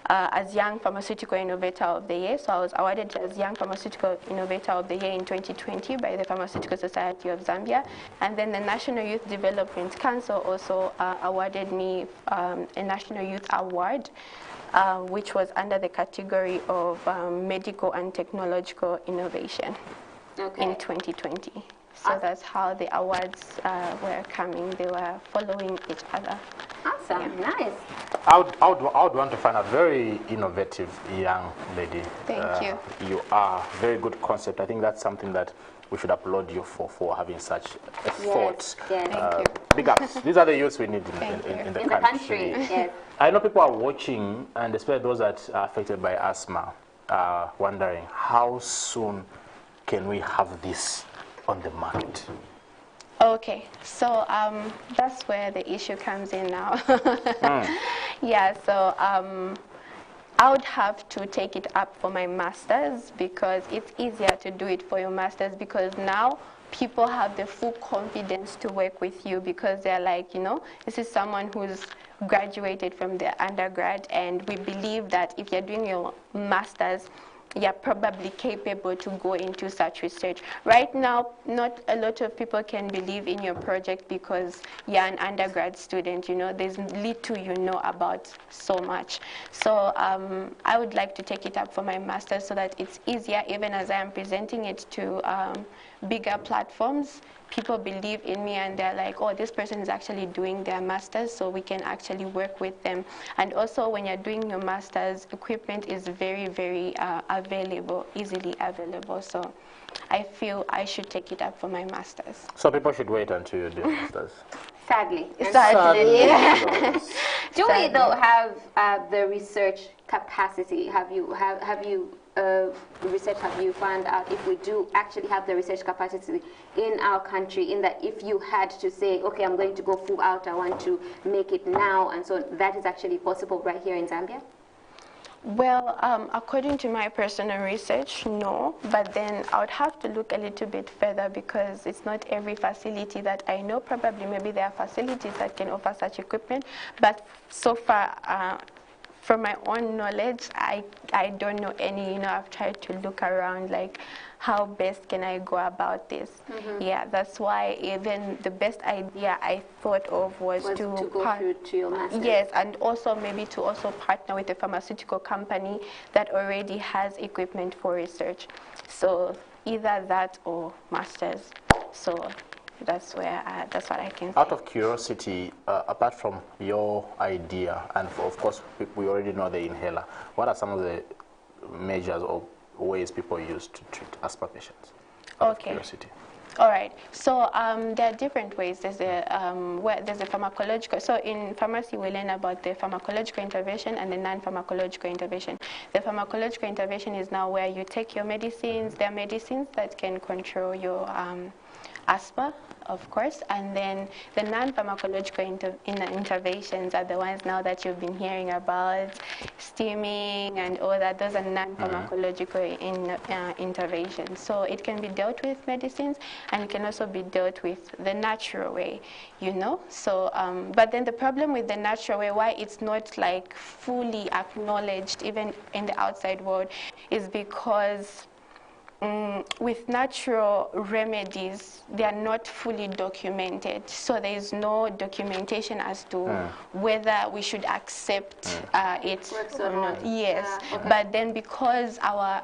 as Young Pharmaceutical Innovator of the Year. So I was awarded as Young Pharmaceutical Innovator of the Year in 2020 by the Pharmaceutical Society of Zambia. And then the National Youth Development Council also awarded me a National Youth Award, which was under the category of medical and technological innovation in 2020. So that's how the awards were coming. They were following each other. Awesome, nice. I would want to find a very innovative young lady. Thank you. You are very good concept. I think that's something that we should applaud you for having such a thought. Yes, thank you. Big ups. These are the youths we need in the country. Yes. I know people are watching, and especially those that are affected by asthma, wondering how soon can we have this on the market? Okay, so that's where the issue comes in now. Yeah, so I would have to take it up for my master's, because it's easier to do it for your master's, because now people have the full confidence to work with you, because they're like, you know, this is someone who's graduated from the undergrad, and we believe that if you're doing your master's, you're probably capable to go into such research. Right now, not a lot of people can believe in your project because you're an undergrad student, you know, there's little you know about so much. So I would like to take it up for my master's so that it's easier, even as I am presenting it to bigger platforms. People believe in me and they're like, oh, this person is actually doing their master's, so we can actually work with them. And also, when you're doing your master's, equipment is very, very available, easily available. So I feel I should take it up for my master's. So people should wait until you do master's. Sadly. Yeah. Do we though have the research capacity? Have you research, have you found out if we do actually have the research capacity in our country, in that if you had to say, okay, I'm going to go full out, I want to make it now, and so that is actually possible right here in Zambia? Well, according to my personal research, no, but then I would have to look a little bit further because it's not every facility that I know. Probably maybe there are facilities that can offer such equipment, but so far, from my own knowledge, I don't know any. You know, I've tried to look around, like, how best can I go about this? Yeah, that's why even the best idea I thought of was to go through to your master's. Yes, and also maybe to also partner with a pharmaceutical company that already has equipment for research. So either that or master's. So that's where that's what I can say. Out of curiosity, apart from your idea, and of course we already know the inhaler, what are some of the measures or ways people use to treat asthma patients? Okay. All right. So there are different ways. There's a pharmacological. So in pharmacy, we learn about the pharmacological intervention and the non-pharmacological intervention. The pharmacological intervention is now where you take your medicines. There are medicines that can control your asthma, of course, and then the non-pharmacological interventions are the ones now that you've been hearing about, steaming and all that. Those are non-pharmacological interventions. So it can be dealt with medicines, and it can also be dealt with the natural way, you know. So, but then the problem with the natural way, why it's not like fully acknowledged even in the outside world, is because with natural remedies, they are not fully documented. So there is no documentation as to whether we should accept it or not. Yes, okay. But then because our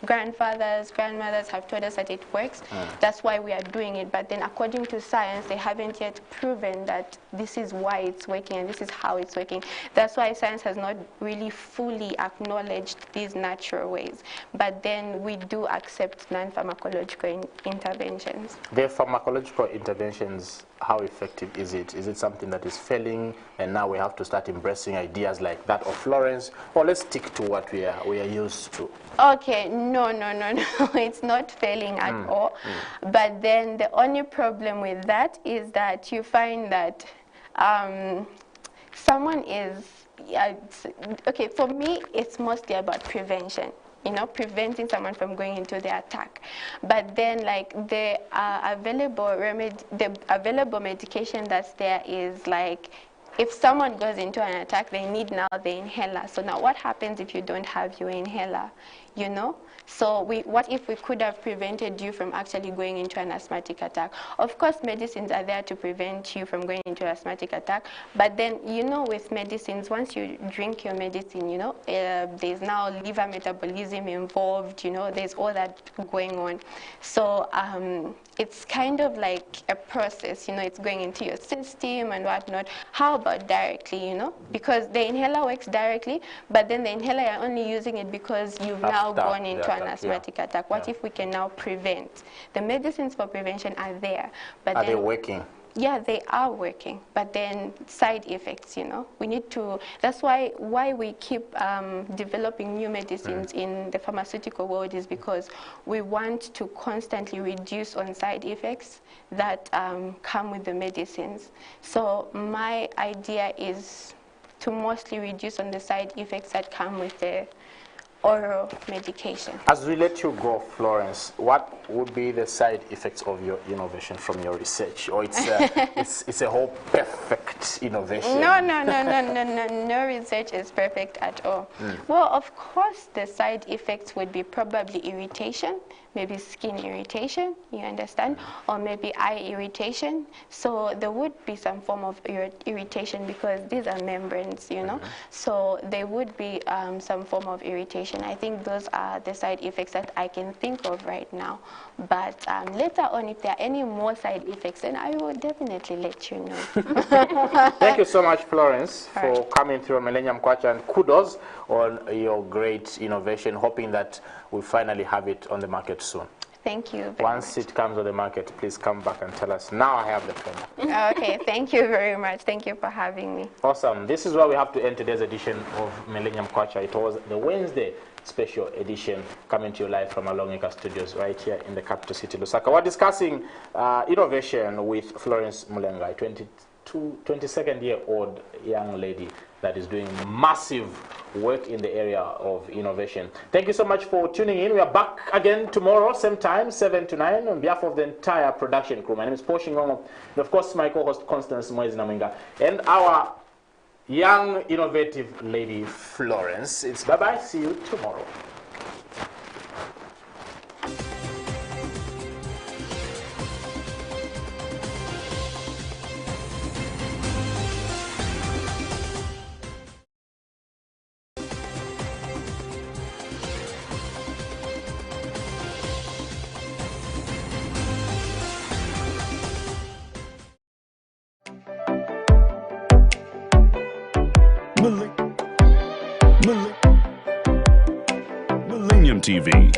grandfathers, grandmothers have told us that it works, that's why we are doing it. But then according to science, they haven't yet proven that this is why it's working and this is how it's working. That's why science has not really fully acknowledged these natural ways. But then we do accept non-pharmacological interventions. The pharmacological interventions, how effective is it? Is it something that is failing and now we have to start embracing ideas like that of Florence? Or let's stick to what we are used to? Okay, no, it's not failing at all. But then the only problem with that is that you find that someone is, okay, for me, it's mostly about prevention. You know, preventing someone from going into the attack. But then, like, the available medication that's there is like, if someone goes into an attack, they need now the inhaler. So now what happens if you don't have your inhaler, you know? So what if we could have prevented you from actually going into an asthmatic attack? Of course, medicines are there to prevent you from going into an asthmatic attack. But then, you know, with medicines, once you drink your medicine, you know, there's now liver metabolism involved, you know, there's all that going on. So it's kind of like a process, you know, it's going into your system and whatnot. How about directly, you know? Because the inhaler works directly, but then the inhaler, you're only using it because you've now gone into an asthmatic attack. What if we can now prevent? The medicines for prevention are there. But are they working? Yeah, they are working, but then side effects, you know. We need to, that's why we keep developing new medicines in the pharmaceutical world, is because we want to constantly reduce on side effects that come with the medicines. So my idea is to mostly reduce on the side effects that come with the oral medication. As we let you go, Florence, what would be the side effects of your innovation from your research? Or it's a whole perfect innovation? No research is perfect at all. Well, of course, the side effects would be probably irritation, maybe skin irritation, you understand, or maybe eye irritation. So there would be some form of irritation because these are membranes, you know. So there would be some form of irritation. I think those are the side effects that I can think of right now. But later on, if there are any more side effects, then I will definitely let you know. Thank you so much, Florence, for coming through Millennium Kwacha, and kudos on your great innovation, hoping that we'll finally have it on the market soon. Thank you. Once it comes on the market, please come back and tell us, now I have the pen. Okay, thank you very much. Thank you for having me. Awesome. This is where we have to end today's edition of Millennium Kwacha. It was the Wednesday special edition coming to you live from our Longacre Studios right here in the capital city, Lusaka. We're discussing innovation with Florence Mulenga, a 22nd-year-old young lady that is doing massive work in the area of innovation. Thank you so much for tuning in. We are back again tomorrow, same time, 7 to 9, on behalf of the entire production crew. My name is Shingongo, and of course my co-host Constance Namwinga, and our young, innovative lady, Florence. It's bye-bye. See you tomorrow. Millennium TV.